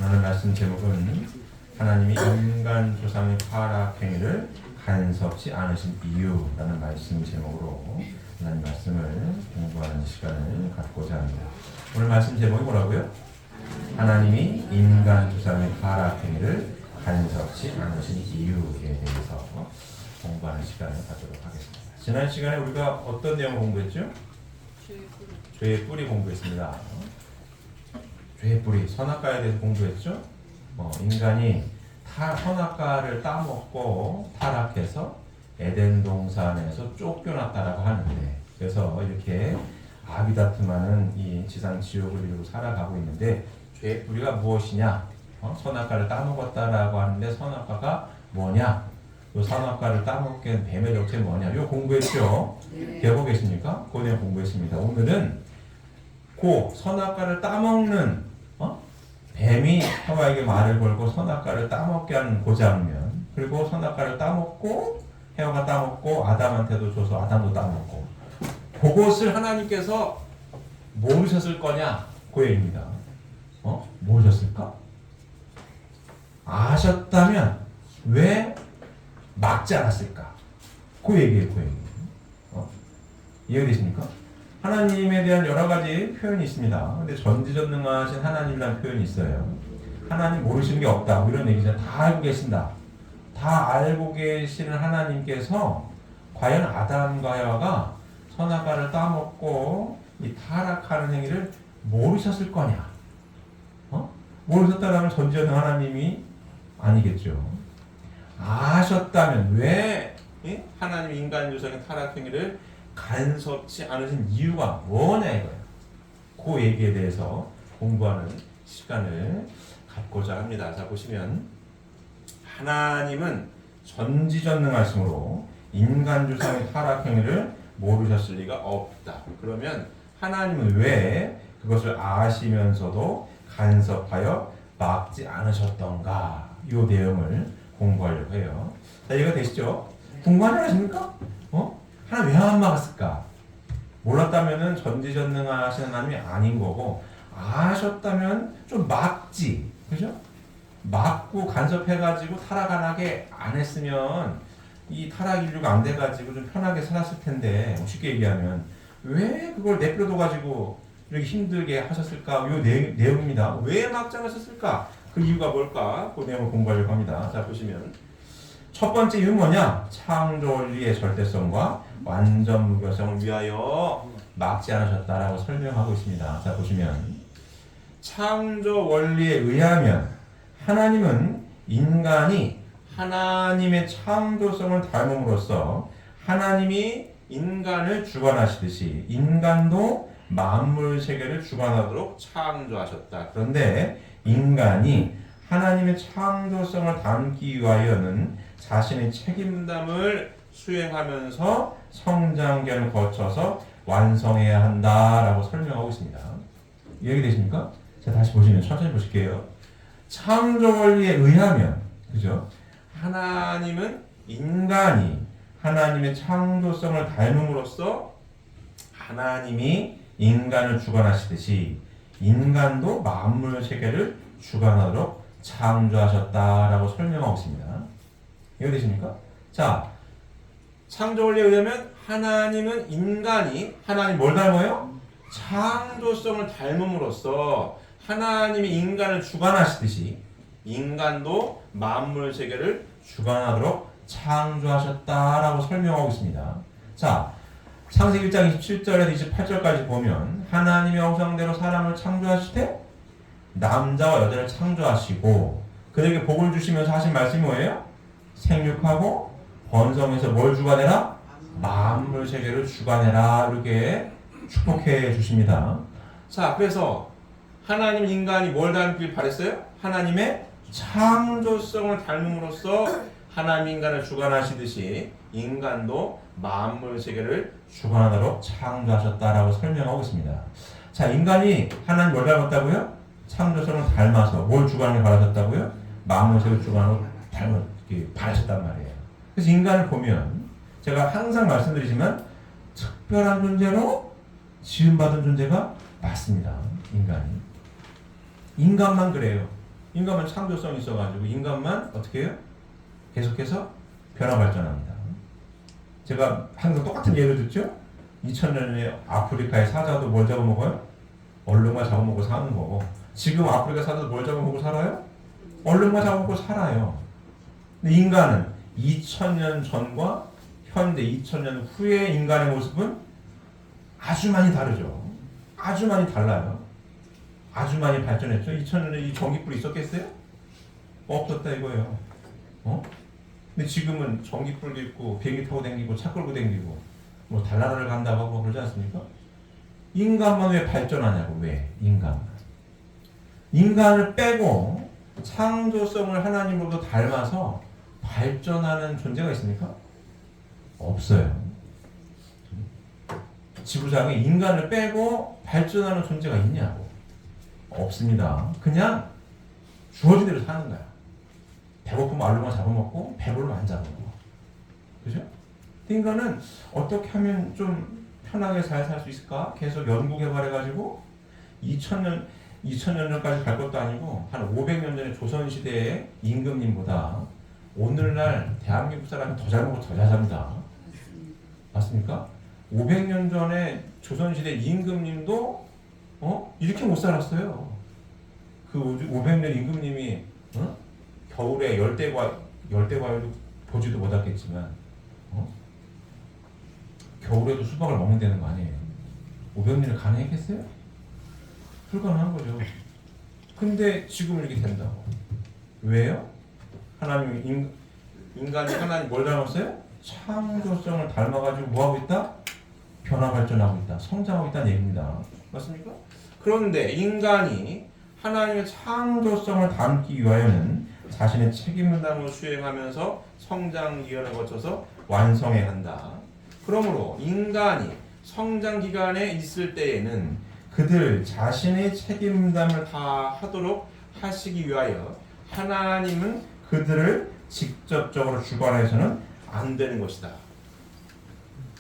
오늘 말씀 제목은 하나님이 인간 조상의 타락 행위를 간섭지 않으신 이유라는 말씀 제목으로 하나님 말씀을 공부하는 시간을 갖고자 합니다. 오늘 말씀 제목이 뭐라고요? 하나님이 인간 조상의 타락 행위를 간섭지 않으신 이유에 대해서 공부하는 시간을 갖도록 하겠습니다. 지난 시간에 우리가 어떤 내용을 공부했죠? 죄의 뿌리 공부했습니다. 죄의 뿌리, 선악과에 대해서 공부했죠. 인간이 선악과를 따먹고 타락해서 에덴 동산에서 쫓겨났다라고 하는데, 그래서 이렇게 아비다툼하는 이 지상 지옥을 이루고 살아가고 있는데, 죄의 뿌리가 무엇이냐? 선악과를 따먹었다라고 하는데 선악과가 뭐냐? 또 선악과를 따먹게 한 뱀의 정체는 뭐냐? 이거 공부했죠. 기억하고 계십니까? 그 내용 공부했습니다. 오늘은 그 선악과를 따먹는 뱀이 하와에게 말을 걸고 선악과를 따먹게 하는 그 장면, 그리고 선악과를 따먹고 헤어가 따먹고 아담한테도 줘서 아담도 따먹고, 그것을 하나님께서 모르셨을 거냐? 그 얘기입니다. 모르셨을까? 아셨다면 왜 막지 않았을까? 그 얘기예요, 그 얘기. 이해되십니까? 하나님에 대한 여러 가지 표현이 있습니다. 근데 전지전능하신 하나님이라는 표현이 있어요. 하나님 모르시는 게 없다, 뭐 이런 얘기잖아요. 다 알고 계신다. 다 알고 계시는 하나님께서 과연 아담과 헤와가 선악과를 따먹고 이 타락하는 행위를 모르셨을 거냐? 모르셨다라면 전지전능 하나님이 아니겠죠. 아셨다면 왜 하나님이 인간 유성의 타락 행위를 간섭지 않으신 이유가 뭐냐 이거예요. 그 얘기에 대해서 공부하는 시간을 갖고자 합니다. 자, 보시면 하나님은 전지전능하심으로 인간 조상의 타락 행위를 모르셨을 리가 없다. 그러면 하나님은 왜 그것을 아시면서도 간섭하여 막지 않으셨던가? 이 내용을 공부하려고 해요. 자, 이해가 되시죠? 공부하지 않으십니까? 하나님 왜 안 막았을까? 몰랐다면은 전지전능하신 하나님이 아닌 거고, 아셨다면 좀 막지, 그죠? 막고 간섭해가지고 타락 안 하게 안 했으면 이 타락 인류가 안 돼가지고 좀 편하게 살았을 텐데, 쉽게 얘기하면 왜 그걸 내버려둬가지고 이렇게 힘들게 하셨을까? 이 내용입니다. 왜 막지 않으셨을까? 그 이유가 뭘까? 그 내용을 공부하려고 합니다. 자, 보시면 첫 번째 이유는 뭐냐? 창조 원리의 절대성과 완전 무결성을 위하여 막지 않으셨다라고 설명하고 있습니다. 자, 보시면 창조 원리에 의하면 하나님은 인간이 하나님의 창조성을 닮음으로써 하나님이 인간을 주관하시듯이 인간도 만물 세계를 주관하도록 창조하셨다. 그런데 인간이 하나님의 창조성을 담기 위하여는 자신의 책임감을 수행하면서 성장기를 거쳐서 완성해야 한다라고 설명하고 있습니다. 이해되십니까? 자, 다시 보시면 천천히 보실게요. 창조 원리에 의하면, 그죠? 하나님은 인간이 하나님의 창조성을 닮음으로써 하나님이 인간을 주관하시듯이 인간도 만물 세계를 주관하도록 창조하셨다라고 설명하고 있습니다. 이해되십니까? 자, 창조 원리에 의하면 하나님은 인간이 하나님 뭘 닮아요? 창조성을 닮음으로써 하나님이 인간을 주관하시듯이 인간도 만물 세계를 주관하도록 창조하셨다라고 설명하고 있습니다. 자, 창세기 1장 27절에서 28절까지 보면 하나님의 형상대로 사람을 창조하실 때 남자와 여자를 창조하시고 그들에게 복을 주시면서 하신 말씀이 뭐예요? 생육하고 번성해서 뭘 주관해라? 만물 세계를 주관해라. 이렇게 축복해 주십니다. 자, 그래서 하나님 인간이 뭘 닮길 바랬어요? 하나님의 창조성을 닮음으로써 하나님 인간을 주관하시듯이 인간도 만물 세계를 주관하도록 창조하셨다라고 설명하고 있습니다. 자, 인간이 하나님 뭘 닮았다고요? 창조성을 닮아서 뭘 주관하게 바라셨다고요? 만물 세계를 주관하고 바라셨단 말이에요. 그래서 인간을 보면 제가 항상 말씀드리지만 특별한 존재로 지음받은 존재가 맞습니다. 인간만 그래요. 인간만 창조성이 있어가지고 인간만 어떻게 해요? 계속해서 변화 발전합니다. 제가 항상 똑같은 예를 듣죠? 2000년에 아프리카의 사자도 뭘 잡아먹어요? 얼룩말 잡아먹고 사는 거고, 지금 아프리카 사자도 뭘 잡아먹고 살아요? 얼룩말 잡아먹고 살아요. 근데 인간은 2000년 전과 현대 2000년 후의 인간의 모습은 아주 많이 다르죠. 아주 많이 달라요. 아주 많이 발전했죠. 2000년에 이 전기불이 있었겠어요? 없었다 이거예요. 근데 지금은 전기불도 있고 비행기 타고 다니고 차 끌고 다니고 뭐 달나라를 간다고 하고 그러지 않습니까? 인간만 왜 발전하냐고. 왜? 인간을 빼고 창조성을 하나님으로부터 닮아서 발전하는 존재가 있습니까? 없어요. 지구상에 인간을 빼고 발전하는 존재가 있냐고. 없습니다. 그냥 주어진 대로 사는 거야. 배고프면 알로만 잡아먹고 배부르면 안 잡아먹어. 그죠? 인간은 어떻게 하면 좀 편하게 잘 살 수 있을까? 계속 연구 개발해가지고 2000년까지 갈 것도 아니고 한 500년 전에 조선시대의 임금님보다 오늘날 대한민국 사람이 더 잘 먹고 더 잘 삽니다. 맞습니까? 500년 전에 조선시대 임금님도 이렇게 못 살았어요. 그 500년 임금님이 겨울에 열대과일도 보지도 못했겠지만 겨울에도 수박을 먹는다는 거 아니에요. 500년이 가능했겠어요? 불가능한 거죠. 근데 지금 이렇게 된다고. 왜요? 인간이 하나님 뭘 닮았어요? 창조성을 닮아가지고 뭐하고 있다? 변화 발전하고 있다. 성장하고 있다는 얘기입니다. 맞습니까? 그런데 인간이 하나님의 창조성을 닮기 위하여는 자신의 책임 분담을 수행하면서 성장 기간을 거쳐서 완성해야 한다. 그러므로 인간이 성장 기간에 있을 때에는 그들 자신의 책임 분담을 다 하도록 하시기 위하여 하나님은 그들을 직접적으로 주관해서는 안 되는 것이다.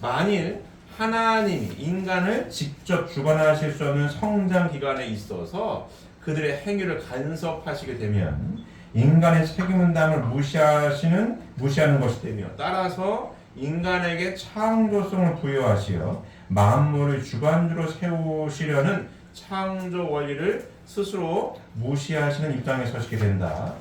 만일 하나님이 인간을 직접 주관하실 수 없는 성장 기간에 있어서 그들의 행위를 간섭하시게 되면 인간의 책임 분담을 무시하는 것이 되며, 따라서 인간에게 창조성을 부여하시어 만물의 주관주로 세우시려는 창조 원리를 스스로 무시하시는 입장에 서시게 된다.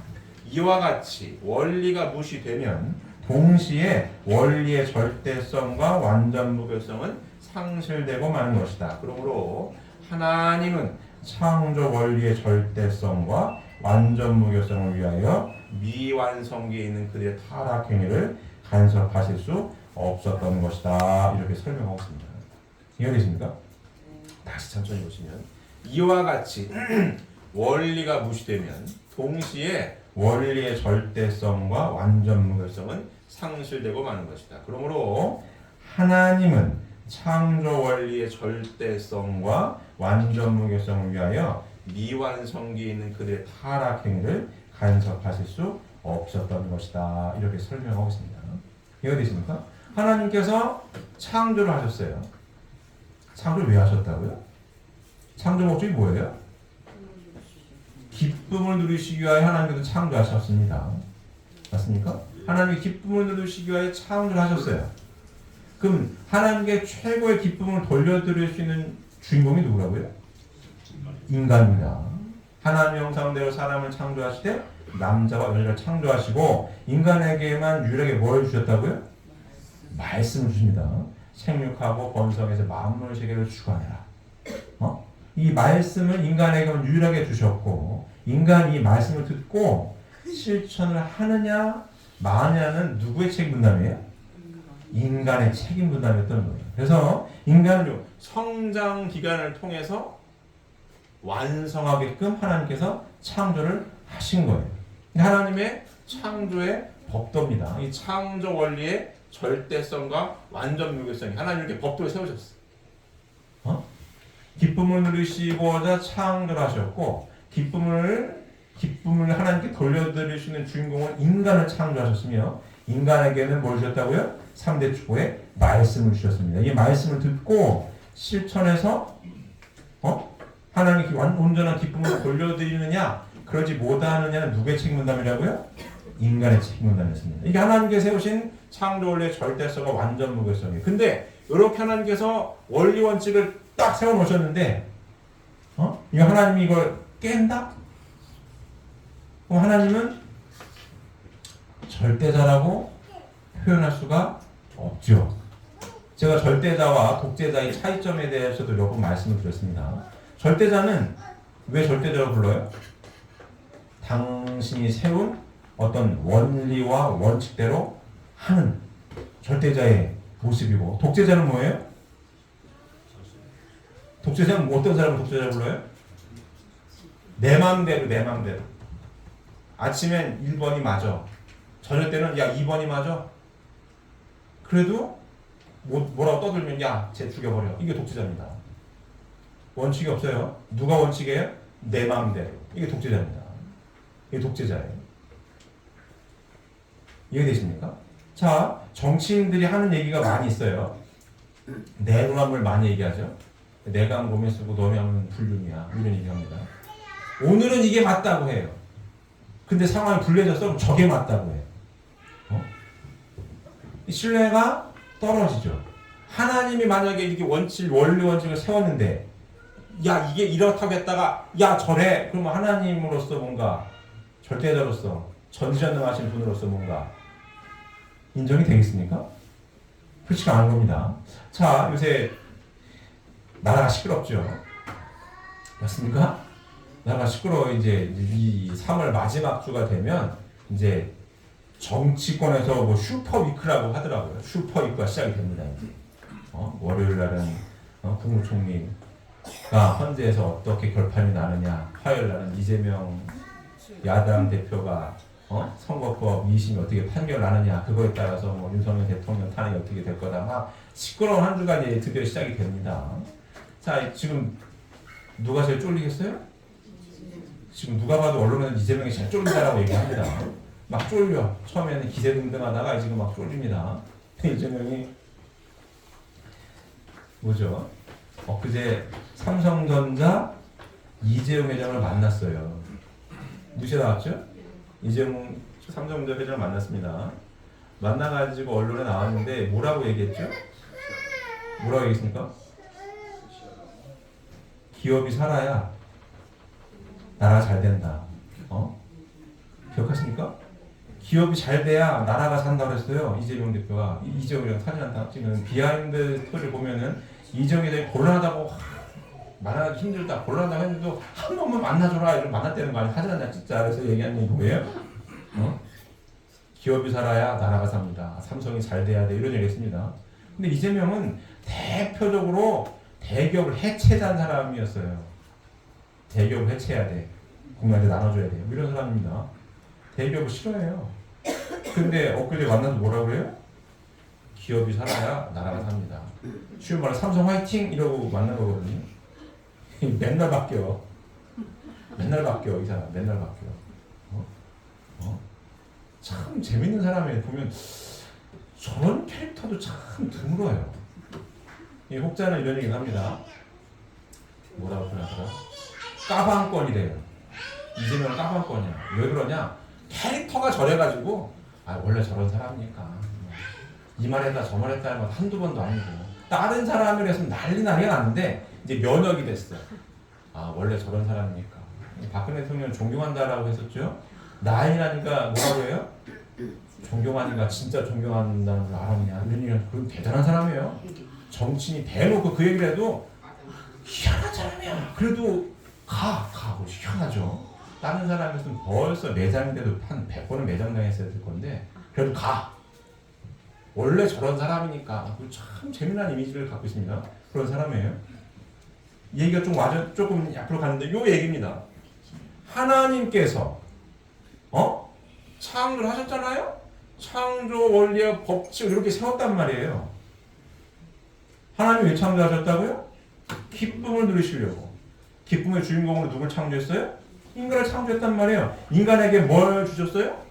이와 같이 원리가 무시되면 동시에 원리의 절대성과 완전 무결성은 상실되고 마는 것이다. 그러므로 하나님은 창조 원리의 절대성과 완전 무결성을 위하여 미완성기에 있는 그들의 타락 행위를 간섭하실 수 없었던 것이다. 이렇게 설명하고 있습니다. 이해되십니까? 다시 천천히 보시면 이와 같이 원리가 무시되면 동시에 원리의 절대성과 완전 무결성은 상실되고 마는 것이다. 그러므로 하나님은 창조 원리의 절대성과 완전 무결성을 위하여 미완성기에 있는 그들의 타락 행위를 간섭하실 수 없었던 것이다. 이렇게 설명하고 있습니다. 이해되십니까? 하나님께서 창조를 하셨어요. 창조를 왜 하셨다고요? 창조 목적이 뭐예요? 기쁨을 누리시기 위하여 하나님께서 창조하셨습니다. 맞습니까? 하나님이 기쁨을 누리시기 위하여 창조를 하셨어요. 그럼 하나님께 최고의 기쁨을 돌려드릴 수 있는 주인공이 누구라고요? 인간입니다. 하나님 형상대로 사람을 창조하시되 남자와 여자를 창조하시고 인간에게만 유일하게 뭘 주셨다고요? 말씀을 주십니다. 생육하고 번성해서 만물 세계를 주관해라. 이 말씀을 인간에게만 유일하게 주셨고, 인간이 이 말씀을 듣고 실천을 하느냐 마느냐는 누구의 책임 분담이에요? 인간의 책임 분담이었던 거예요. 그래서 인간을 성장 기간을 통해서 완성하게끔 하나님께서 창조를 하신 거예요. 하나님의 창조의 법도입니다. 이 창조 원리의 절대성과 완전 무결성이 하나님 이렇게 법도를 세우셨어요. 기쁨을 누리시고자 창조를 하셨고, 기쁨을 하나님께 돌려드릴 수 있는 주인공은 인간을 창조하셨으며, 인간에게는 뭘 주셨다고요? 3대 축복의 말씀을 주셨습니다. 이 말씀을 듣고 실천해서 하나님께 온전한 기쁨을 돌려드리느냐, 그러지 못하느냐는 누구의 책임분담이라고요? 인간의 책임분담이었습니다. 이게 하나님께서 세우신 창조 원리의 절대성과 완전 무결성이에요. 근데 이렇게 하나님께서 원리 원칙을 딱 세워놓으셨는데 이거 하나님이 이걸 깬다? 그럼 하나님은 절대자라고 표현할 수가 없죠. 제가 절대자와 독재자의 차이점에 대해서도 몇 번 말씀을 드렸습니다. 절대자는 왜 절대자라고 불러요? 당신이 세운 어떤 원리와 원칙대로 하는 절대자의 모습이고, 독재자는 뭐예요? 독재자는 어떤 사람을 독재자라고 불러요? 내 마음대로, 내 마음대로. 아침엔 1번이 맞아. 저녁 때는 야 2번이 맞아. 그래도 뭐라고 떠들면 야 쟤 죽여버려. 이게 독재자입니다. 원칙이 없어요. 누가 원칙이에요? 내 마음대로. 이게 독재자입니다. 이게 독재자예요. 이해되십니까? 자, 정치인들이 하는 얘기가 많이 있어요. 내로남을 많이 얘기하죠. 내가 하면 몸에 쓰고 너네 하면 불륜이야. 이런 얘기합니다. 오늘은 이게 맞다고 해요. 근데 상황이 불리해졌어. 그럼 저게 맞다고 해요. 신뢰가 떨어지죠. 하나님이 만약에 이렇게 원리 원칙을 세웠는데, 야, 이게 이렇다고 했다가, 야, 저래. 그러면 하나님으로서 뭔가, 절대자로서, 전지전능하신 분으로서 뭔가, 인정이 되겠습니까? 그렇지가 않은 겁니다. 자, 요새, 나라가 시끄럽죠. 맞습니까? 나라가 시끄러워. 이제, 이 3월 마지막 주가 되면, 이제, 정치권에서 뭐 슈퍼위크라고 하더라고요. 슈퍼위크가 시작이 됩니다. 이제. 월요일 날은 국무총리가 헌재에서 어떻게 결판이 나느냐, 화요일 날은 이재명 야당 대표가 선거법 2심이 어떻게 판결 나느냐, 그거에 따라서 뭐 윤석열 대통령 탄핵이 어떻게 될 거다, 막 시끄러운 한 주간이 드디어 시작이 됩니다. 자, 지금 누가 제일 쫄리겠어요? 지금 누가 봐도 언론에는 이재명이 제일 쫄린다라고 얘기합니다. 막 쫄려. 처음에는 기세등등하다가 지금 막 쫄립니다. 이재명이 뭐죠? 그제 삼성전자 이재용 회장을 만났어요. 뉴스에 나왔죠? 이재용 삼성전자 회장을 만났습니다. 만나가지고 언론에 나왔는데 뭐라고 얘기했죠? 뭐라고 얘기했습니까? 기업이 살아야 나라가 잘 된다. 기억하십니까? 기업이 잘 돼야 나라가 산다고 했어요. 이재명 대표가. 이재용이랑 사진 한 찍는 비하인드 스토리를 보면은 이재용이 되게 곤란하다고, 말하기 힘들다, 곤란하다고 했는데도 한 번만 만나줘라, 이런 만났다는 거 아니에요. 사진 한 장 찍자. 그래서 얘기하는 게 뭐예요? 기업이 살아야 나라가 삽니다. 삼성이 잘 돼야 돼. 이런 얘기 했습니다. 근데 이재명은 대표적으로 대기업을 해체한 사람이었어요. 대기업을 해체해야 돼. 국민한테 나눠줘야 돼. 이런 사람입니다. 대기업을 싫어해요. 근데 엊그제 만나서 뭐라고 해요? 기업이 살아야 나라가 삽니다. 쉬운 말로 삼성 화이팅! 이러고 만난 거거든요. 맨날 바뀌어. 맨날 바뀌어, 이 사람. 맨날 바뀌어. 참 재밌는 사람이에요. 보면 저런 캐릭터도 참 드물어요. 이 혹자는 이런 얘기를 합니다. 뭐라고 표현하더라? 까방권이래요. 이재명은 까방권이야. 왜 그러냐? 캐릭터가 저래가지고 원래 저런 사람이니까 이 말했다 저 말했다 하면 한두 번도 아니고, 다른 사람을 했으면 난리가 났는데 이제 면역이 됐어. 원래 저런 사람이니까. 박근혜 대통령 존경한다라고 했었죠. 난리 나니까 뭐라고 해요? 존경하니까 진짜 존경한다는 걸 알았냐, 이런 얘기는. 그건 대단한 사람이에요. 정치인이 대놓고 그 얘기를 해도 희한한 사람이야. 그래도 가고 희한하죠. 다른 사람이었으면 벌써 매장인데도 한 100번은 매장당했어야 될 건데 그래도 가. 원래 저런 사람이니까. 참 재미난 이미지를 갖고 있습니다. 그런 사람이에요. 얘기가 조금 앞으로 가는데 요 얘기입니다. 하나님께서 창조를 하셨잖아요. 창조 원리와 법칙을 이렇게 세웠단 말이에요. 하나님이 왜 창조하셨다고요? 기쁨을 누리시려고. 기쁨의 주인공으로 누굴 창조했어요? 인간을 창조했단 말이에요. 인간에게 뭘 주셨어요?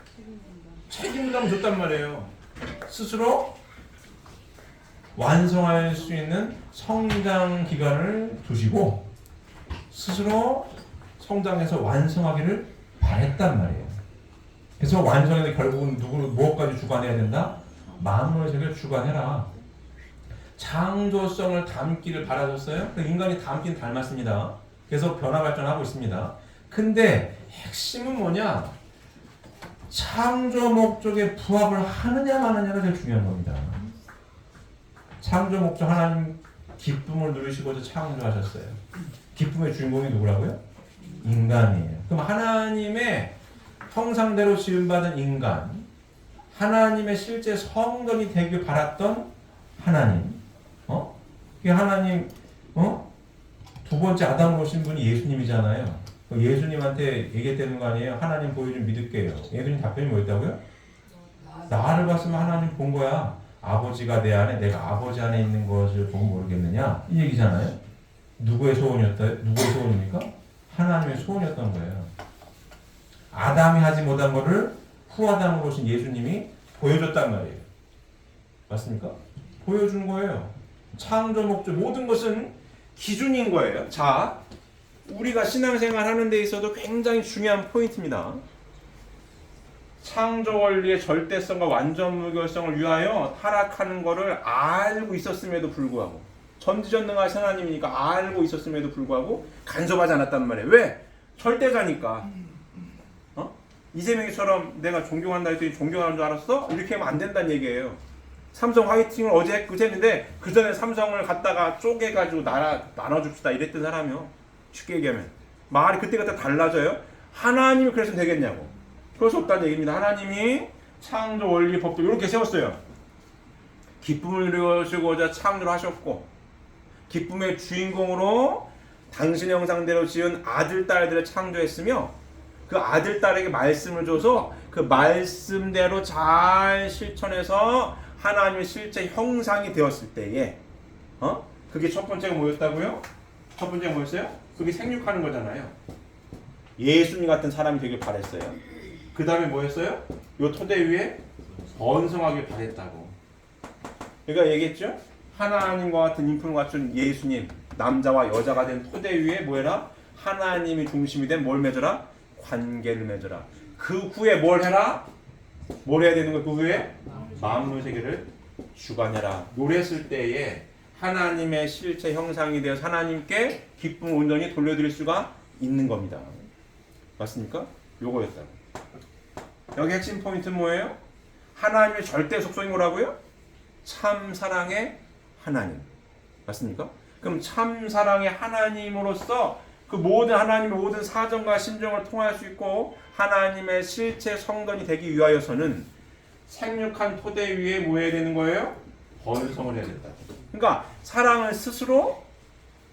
책임감을 줬단 말이에요. 스스로 완성할 수 있는 성장 기간을 두시고 스스로 성장해서 완성하기를 바랬단 말이에요. 그래서 완성에는 결국은 무엇까지 주관해야 된다? 만물 세계를 주관해라. 창조성을 담기를 바라셨어요. 인간이 담긴 닮았습니다. 그래서 변화 발전하고 있습니다. 근데 핵심은 뭐냐? 창조 목적에 부합을 하느냐 마느냐가 제일 중요한 겁니다. 창조 목적 하나님 기쁨을 누리시고자 창조하셨어요. 기쁨의 주인공이 누구라고요? 인간이에요. 그럼 하나님의 형상대로 지음받은 인간, 하나님의 실제 성전이 되길 바랐던 하나님, 그 하나님, 두 번째 아담으로 오신 분이 예수님이잖아요. 예수님한테 얘기했다는 거 아니에요? 하나님 보여주면 믿을게요. 예수님 답변이 뭐였다고요? 나를 봤으면 하나님 본 거야. 아버지가 내 안에, 내가 아버지 안에 있는 것을 보고 모르겠느냐? 이 얘기잖아요. 누구의 소원입니까? 하나님의 소원이었던 거예요. 아담이 하지 못한 것을 후아담으로 오신 예수님이 보여줬단 말이에요. 맞습니까? 보여준 거예요. 창조 목적 모든 것은 기준인 거예요. 자, 우리가 신앙생활 하는 데 있어도 굉장히 중요한 포인트입니다. 창조 원리의 절대성과 완전 무결성을 위하여 타락하는 것을 알고 있었음에도 불구하고, 전지전능하신 하나님이니까 알고 있었음에도 불구하고 간섭하지 않았단 말이에요. 왜? 절대자니까. 이재명이처럼 내가 존경한다 했더니 존경하는 줄 알았어? 이렇게 하면 안 된다는 얘기예요. 삼성 화이팅을 어제 그제 했는데 그 전에 삼성을 갖다가 쪼개가지고 나눠줍시다 이랬던 사람이요. 쉽게 얘기하면 말이 그때그때 달라져요. 하나님이 그래서 되겠냐고. 그럴 수 없다는 얘기입니다. 하나님이 창조 원리 법도 이렇게 세웠어요. 기쁨을 누리시고자 창조를 하셨고, 기쁨의 주인공으로 당신 형상대로 지은 아들 딸들을 창조했으며, 그 아들 딸에게 말씀을 줘서 그 말씀대로 잘 실천해서 하나님의 실제 형상이 되었을 때에, 그게 첫 번째가 뭐였다고요? 첫 번째가 뭐였어요? 그게 생육하는 거잖아요. 예수님 같은 사람이 되길 바랬어요. 그 다음에 뭐였어요? 요 토대 위에 번성하길 바랬다고. 그러니까 얘기했죠? 하나님과 같은 인품을 갖춘 예수님, 남자와 여자가 된 토대 위에 뭐해라? 하나님이 중심이 된 뭘 맺어라? 관계를 맺어라. 그 후에 뭘 해라? 뭘 해야 되는 거야? 그 후에 만물 세계를 주관해라. 노랬을 때에 하나님의 실체 형상이 되어서 하나님께 기쁨 온전히 돌려드릴 수가 있는 겁니다. 맞습니까? 요거였다고. 여기 핵심 포인트는 뭐예요? 하나님의 절대 속성이 뭐라고요? 참 사랑의 하나님. 맞습니까? 그럼 참 사랑의 하나님으로서 그 모든 하나님의 모든 사정과 심정을 통할 수 있고 하나님의 실체 성전이 되기 위하여서는 생육한 토대 위에 뭐 해야 되는 거예요? 번성을 해야 된다. 그러니까 사랑을 스스로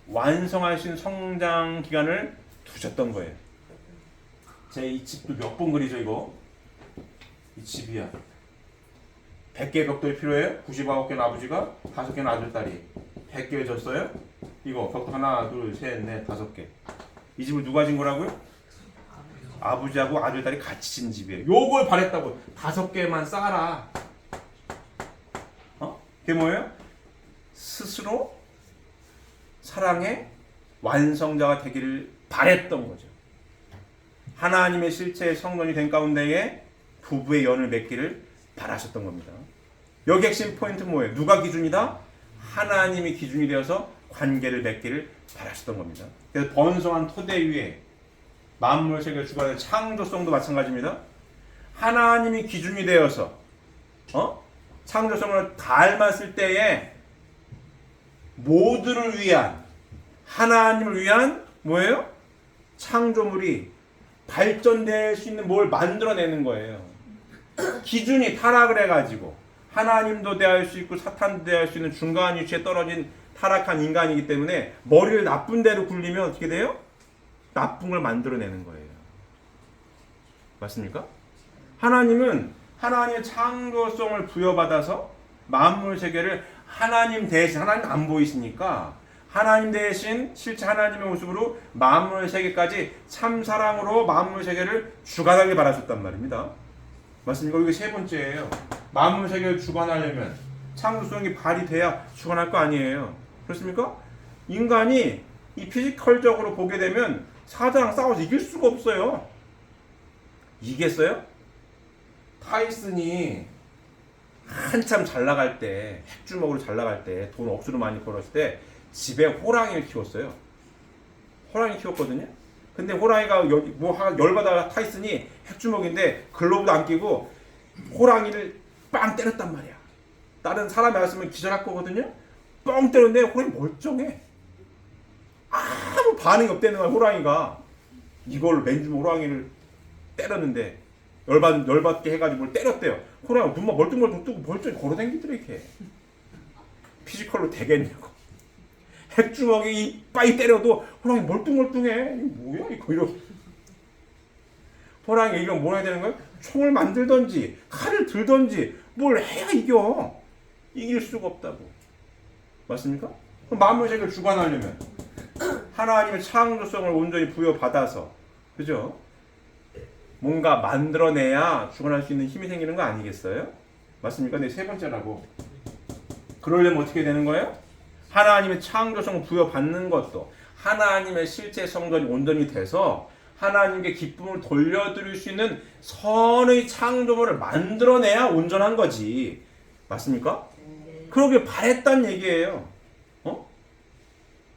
완성할 수 있는 성장 기간을 두셨던 거예요. 제 이 집도 몇 번 그리죠 이거? 이 집이야. 100개의 벽돌이 필요해요? 99개는 아버지가, 5개는 아들딸이. 100개 줬어요? 이거 벽돌 하나, 둘, 셋, 넷, 5개. 이 집을 누가 진 거라고요? 아버지하고 아들딸이 같이 진 집이에요. 요걸 바랬다고. 5개만 쌓아라. 그게 뭐예요? 스스로 사랑의 완성자가 되기를 바랬던 거죠. 하나님의 실체의 성전이 된 가운데에 부부의 연을 맺기를 바라셨던 겁니다. 여기 핵심 포인트 뭐예요? 누가 기준이다? 하나님이 기준이 되어서 관계를 맺기를 바라셨던 겁니다. 그래서 번성한 토대 위에 만물 세계를 주관하는 창조성도 마찬가지입니다. 하나님이 기준이 되어서 창조성을 닮았을 때에 모두를 위한, 하나님을 위한 뭐예요? 창조물이 발전될 수 있는 뭘 만들어내는 거예요. 기준이 타락을 해가지고 하나님도 대할 수 있고 사탄도 대할 수 있는 중간 위치에 떨어진 타락한 인간이기 때문에 머리를 나쁜 대로 굴리면 어떻게 돼요? 나쁜 걸 만들어내는 거예요. 맞습니까? 하나님은 하나님의 창조성을 부여받아서 만물 세계를 하나님 대신, 하나님 안 보이시니까 하나님 대신 실제 하나님의 모습으로 만물 세계까지 참사랑으로 만물 세계를 주관하길 바라셨단 말입니다. 맞습니까? 이게 세 번째예요. 만물 세계를 주관하려면 창조성이 발휘돼야 주관할 거 아니에요. 그렇습니까? 인간이 이 피지컬적으로 보게 되면 사자랑 싸워서 이길 수가 없어요. 이겠어요? 타이슨이 한참 잘 나갈 때, 핵주먹으로 잘 나갈 때, 돈 억수로 많이 벌었을 때 집에 호랑이를 키웠어요. 호랑이 키웠거든요. 근데 호랑이가 열받아 타이슨이 핵주먹인데 글로브도 안 끼고 호랑이를 빵 때렸단 말이야. 다른 사람이 왔으면 기절할 거거든요. 뻥 때렸는데 호랑이 멀쩡해. 아무 반응이 없다는 거야. 호랑이가 이걸 맨주먹 호랑이를 때렸는데 열받게 해가지고 뭘 때렸대요. 호랑이가 눈만 멀뚱멀뚱 뜨고 멀쩡히 걸어다니더래 이렇게. 피지컬로 되겠냐고. 핵주먹이 빠이 때려도 호랑이 멀뚱멀뚱해. 이거 뭐야 이거 이러고. 호랑이가 이거 뭐 해야 되는 거야? 총을 만들던지 칼을 들던지 뭘 해야 이겨. 이길 수가 없다고. 맞습니까? 그럼 만물 세계를 주관하려면 하나님의 창조성을 온전히 부여받아서, 그죠? 뭔가 만들어내야 주관할 수 있는 힘이 생기는 거 아니겠어요? 맞습니까? 네, 세 번째라고. 그러려면 어떻게 되는 거예요? 하나님의 창조성을 부여받는 것도 하나님의 실제 성전이 온전히 돼서 하나님께 기쁨을 돌려드릴 수 있는 선의 창조물을 만들어내야 온전한 거지. 맞습니까? 그러길 바랬단 얘기예요.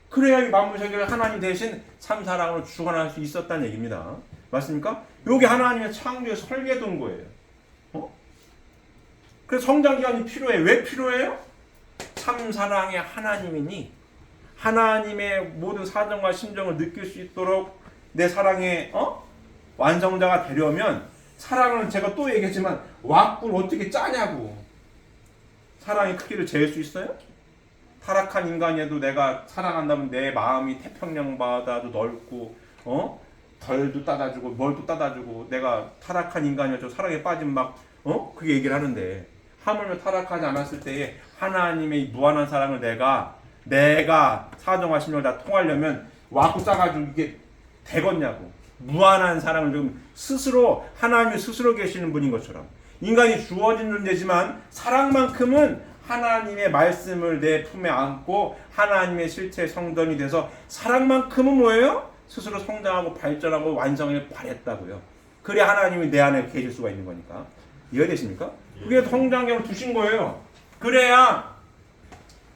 그래야 이 만물 세계를 하나님 대신 참 사랑으로 주관할 수 있었다는 얘기입니다. 맞습니까? 요게 하나님의 창조의 설계도인 거예요. 그래서 성장기간이 필요해. 왜 필요해요? 참 사랑의 하나님이니 하나님의 모든 사정과 심정을 느낄 수 있도록 내 사랑의 완성자가 되려면, 사랑은 제가 또 얘기했지만 왁구를 어떻게 짜냐고. 사랑의 크기를 재일 수 있어요? 타락한 인간에도 내가 사랑한다면 내 마음이 태평양 바다도 넓고 덜도 따다주고 뭘도 따다주고, 내가 타락한 인간이어서 사랑에 빠진 그게 얘기를 하는데, 하물며 타락하지 않았을 때에 하나님의 무한한 사랑을 내가 사정과 심령을 다 통하려면 왁구 짜가지고 이게 되겠냐고. 무한한 사랑을 좀 스스로 하나님이 스스로 계시는 분인 것처럼 인간이 주어진 존재지만 사랑만큼은 하나님의 말씀을 내 품에 안고 하나님의 실체 성전이 돼서 사랑만큼은 뭐예요? 스스로 성장하고 발전하고 완성을 바랬다고요. 그래야 하나님이 내 안에 계실 수가 있는 거니까. 이해되십니까? 그게 성장경을 두신 거예요. 그래야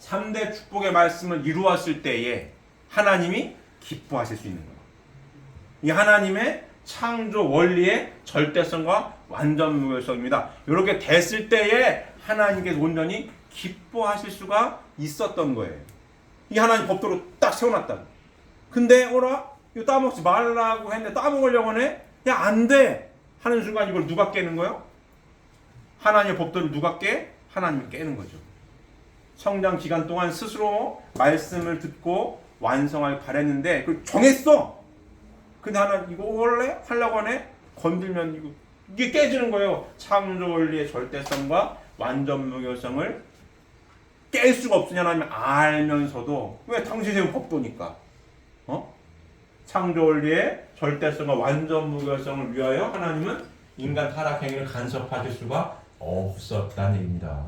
3대 축복의 말씀을 이루었을 때에 하나님이 기뻐하실 수 있는 거예요. 이 하나님의 창조 원리의 절대성과 완전 무결성입니다. 이렇게 됐을 때에 하나님께서 온전히 기뻐하실 수가 있었던 거예요. 이 하나님 법도로 딱 세워놨다고. 근데 이거 따먹지 말라고 했는데 따먹으려고 하네? 야, 안 돼! 하는 순간 이걸 누가 깨는 거예요? 하나님의 법도를 누가 깨? 하나님이 깨는 거죠. 성장 기간 동안 스스로 말씀을 듣고 완성할 바랬는데 그걸 정했어. 근데 하나님 이거 원래 하려고 하네? 건들면 이게 깨지는 거예요. 창조 원리의 절대성과 완전 무결성을 깰 수가 없으냐 하나님 알면서도, 왜 당신이 세운 법도니까. 창조 원리의 절대성과 완전 무결성을 위하여 하나님은 인간 타락 행위를 간섭하실 수가 없었다는 얘기입니다.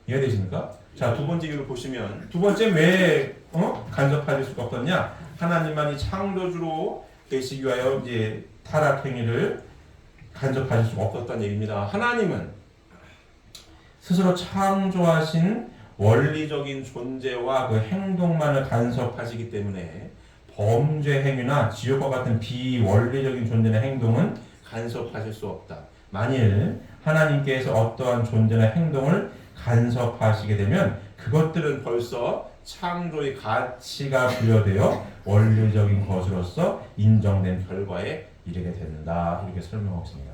이해되십니까? 자, 두 번째 이유를 보시면, 두 번째 왜 간섭하실 수가 없었냐? 하나님만이 창조주로 계시기 위하여 이제 타락 행위를 간섭하실 수가 없었다는 얘기입니다. 하나님은 스스로 창조하신 원리적인 존재와 그 행동만을 간섭하시기 때문에 범죄 행위나 지옥과 같은 비원리적인 존재나 행동은 간섭하실 수 없다. 만일 하나님께서 어떠한 존재나 행동을 간섭하시게 되면 그것들은 벌써 창조의 가치가 부여되어 원리적인 것으로서 인정된 결과에 이르게 된다. 이렇게 설명하고 있습니다.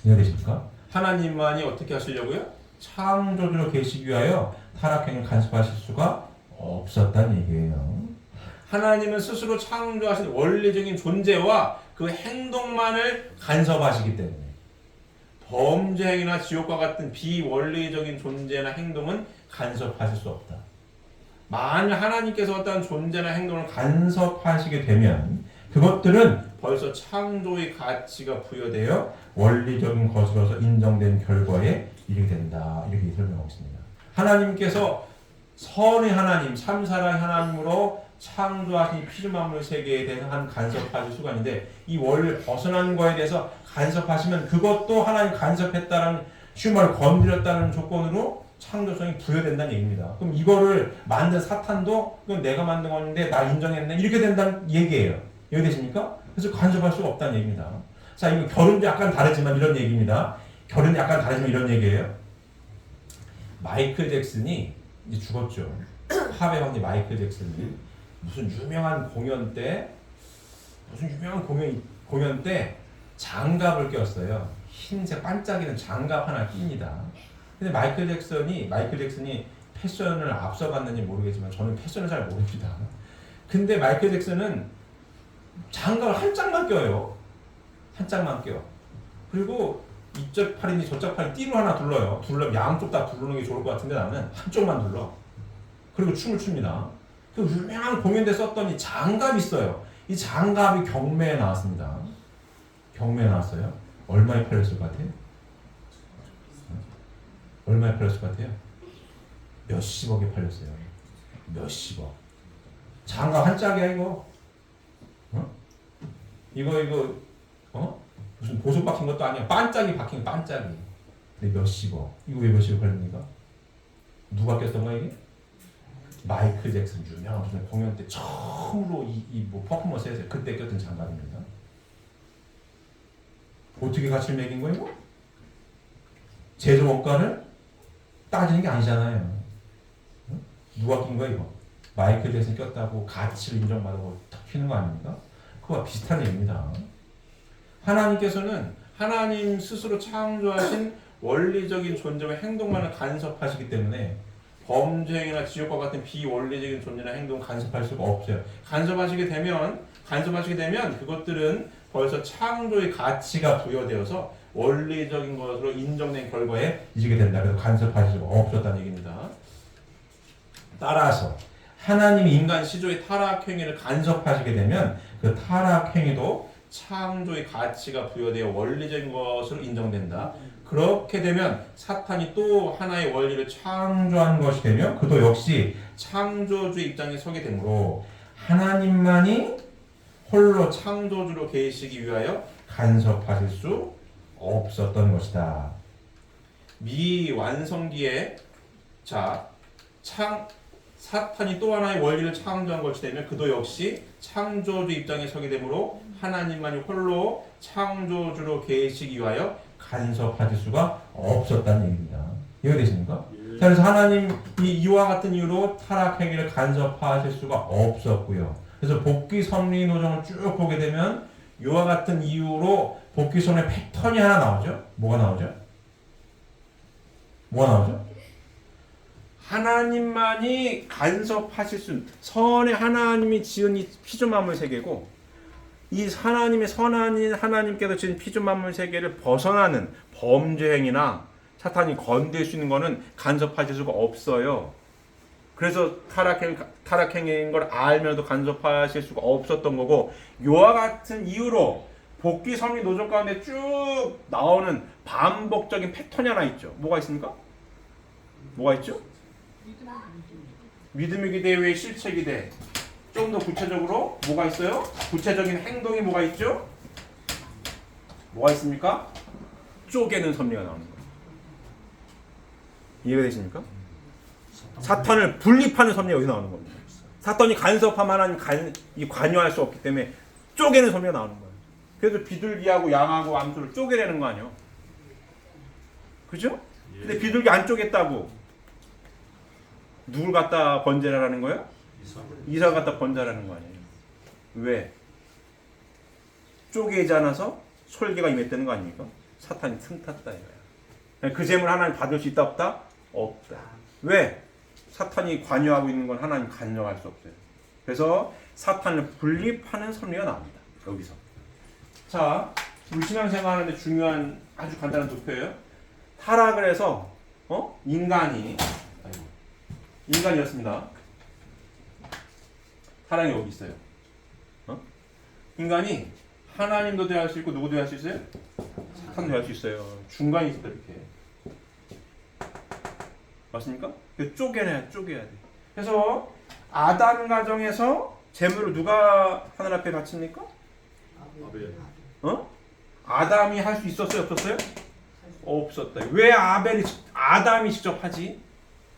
이해되십니까? 하나님만이 어떻게 하시려고요? 창조주로 계시기 위하여 타락행위를 간섭하실 수가 없었다는 얘기예요. 하나님은 스스로 창조하신 원리적인 존재와 그 행동만을 간섭하시기 때문에 범죄 행위나 지옥과 같은 비원리적인 존재나 행동은 간섭하실 수 없다. 만일 하나님께서 어떤 존재나 행동을 간섭하시게 되면 그것들은 벌써 창조의 가치가 부여되어 원리적인 것으로서 인정된 결과에 이르게 된다. 이렇게 설명하고 있습니다. 하나님께서 선의 하나님, 참사랑의 하나님으로 창조하신 피조만물 세계에 대해서 한 간섭하실 수가 있는데 이 원리를 벗어난 거에 대해서 간섭하시면 그것도 하나님 간섭했다는 쉬운 말로 건드렸다는 조건으로 창조성이 부여된다는 얘기입니다. 그럼 이거를 만든 사탄도 그건 내가 만든 건데 나 인정했네 이렇게 된다는 얘기예요. 이해되십니까? 그래서 간섭할 수가 없다는 얘기입니다. 자, 이거 결혼도 약간 다르지만 이런 얘기입니다. 결혼이 약간 다르지만 이런 얘기예요. 마이클 잭슨이 이제 죽었죠. 팝의 황제 마이클 잭슨이 무슨 유명한 공연 때 장갑을 꼈어요. 흰색 반짝이는 장갑 하나 낍니다. 근데 마이클 잭슨이 패션을 앞서갔는지 모르겠지만 저는 패션을 잘 모릅니다. 근데 마이클 잭슨은 장갑을 한 짝만 껴요. 한 짝만 껴. 그리고 이쪽 팔이니 저쪽 팔이 띠로 하나 둘러요. 둘러면 양쪽 다 두르는 게 좋을 것 같은데 나는 한쪽만 둘러. 그리고 춤을 춥니다. 그 유명한 공연 때 썼던 이 장갑이 있어요. 이 장갑이 경매에 나왔습니다. 경매에 나왔어요. 얼마에 팔렸을 것 같아요? 얼마에 팔렸을 것 같아요? 몇십억에 팔렸어요. 몇십억. 장갑 한 짝이야 이거. 어? 이거 무슨 보석 박힌 것도 아니야. 반짝이 박힌 반짝이. 근데 몇십억. 이거 왜 몇십억 팔립니까? 누가 꼈던 거야 이게? 마이클 잭슨 유명한 무슨 공연 때 처음으로 뭐 퍼포먼스 했어요. 그때 꼈던 장갑입니다. 어떻게 가치를 매긴 거예요? 제조 원가를 따지는 게 아니잖아요. 누가 낀 거야 이거? 마이클 잭슨 꼈다고 가치를 인정받고 덮이는 거 아닙니까? 그거와 비슷한 얘기입니다. 하나님께서는 하나님 스스로 창조하신 원리적인 존재와 행동만을 간섭하시기 때문에 범죄행위나 지옥과 같은 비원리적인 존재나 행동을 간섭할 수가 없어요. 간섭하시게 되면 그것들은 벌써 창조의 가치가 부여되어서 원리적인 것으로 인정된 결과에 이르게 된다. 그래서 간섭하실 수가 없었다는 얘기입니다. 따라서 하나님이 인간 시조의 타락행위를 간섭하시게 되면 그 타락행위도 창조의 가치가 부여되어 원리적인 것으로 인정된다. 그렇게 되면 사탄이 또 하나의 원리를 창조한 것이 되며 그도 역시 창조주의 입장에 서게 되므로 하나님만이 홀로 창조주로 계시기 위하여 간섭하실 수 없었던 것이다. 미완성기에 사탄이 또 하나의 원리를 창조한 것이 되면 그도 역시 창조주 입장에 서게 되므로 하나님만이 홀로 창조주로 계시기 위하여 간섭하실 수가 없었다는 얘기입니다. 이해되십니까? 자, 그래서 하나님 이와 같은 이유로 타락행위를 간섭하실 수가 없었고요. 그래서 복귀 섭리 노정을 쭉 보게 되면 이와 같은 이유로 복귀 섭리의 패턴이 하나 나오죠. 뭐가 나오죠? 하나님만이 간섭하실 수 선의 하나님이 지은 이 피조만물 세계고 이 하나님의 선한 하나님께서 지은 피조만물 세계를 벗어나는 범죄행위나 사탄이 건들 수 있는 것은 간섭하실 수가 없어요. 그래서 타락행위인 걸 알면서도 간섭하실 수가 없었던 거고 이와 같은 이유로 복귀 섭리 노정 가운데 쭉 나오는 반복적인 패턴이 하나 있죠. 뭐가 있습니까? 뭐가 있죠? 믿음의 기대 외에 실체 기대. 좀 더 구체적으로 뭐가 있어요? 구체적인 행동이 뭐가 있죠? 뭐가 있습니까? 쪼개는 섭리가 나오는 거예요. 이해가 되십니까? 사탄을 분립하는 섭리가 여기 나오는 겁니다. 사탄이 간섭하면 하나님 관여할 수 없기 때문에 쪼개는 섭리가 나오는 거예요. 그래서 비둘기하고 양하고 암소를 쪼개려는 거 아니에요? 그죠? 근데 비둘기 안 쪼갰다고 누굴 갖다 번제라는 거예요? 이삭을 갖다 번제라는 거 아니에요? 왜? 쪼개지 않아서 솔개가 임했다는 거 아닙니까? 사탄이 틈탔다 이거야. 그 재물 하나님 받을 수 있다 없다? 없다. 왜? 사탄이 관여하고 있는 건 하나님 간여할 수 없어요. 그래서 사탄을 분립하는 섭리가 나옵니다. 여기서. 자, 우리 신앙생활 하는데 중요한 아주 간단한 도표예요. 타락을 해서 인간이었습니다. 타락이 여기 있어요. 인간이 하나님도 대할 수 있고 누구 대할 수 있어요? 사탄도 대할 수 있어요. 중간에 있다 이렇게. 맞습니까? 쪼개야 돼. 그래서 아담 가정에서 재물을 누가 하늘 앞에 바칩니까? 아벨. 어? 아담이 할 수 있었어요, 없었어요? 없었다. 왜 아담이 직접 하지?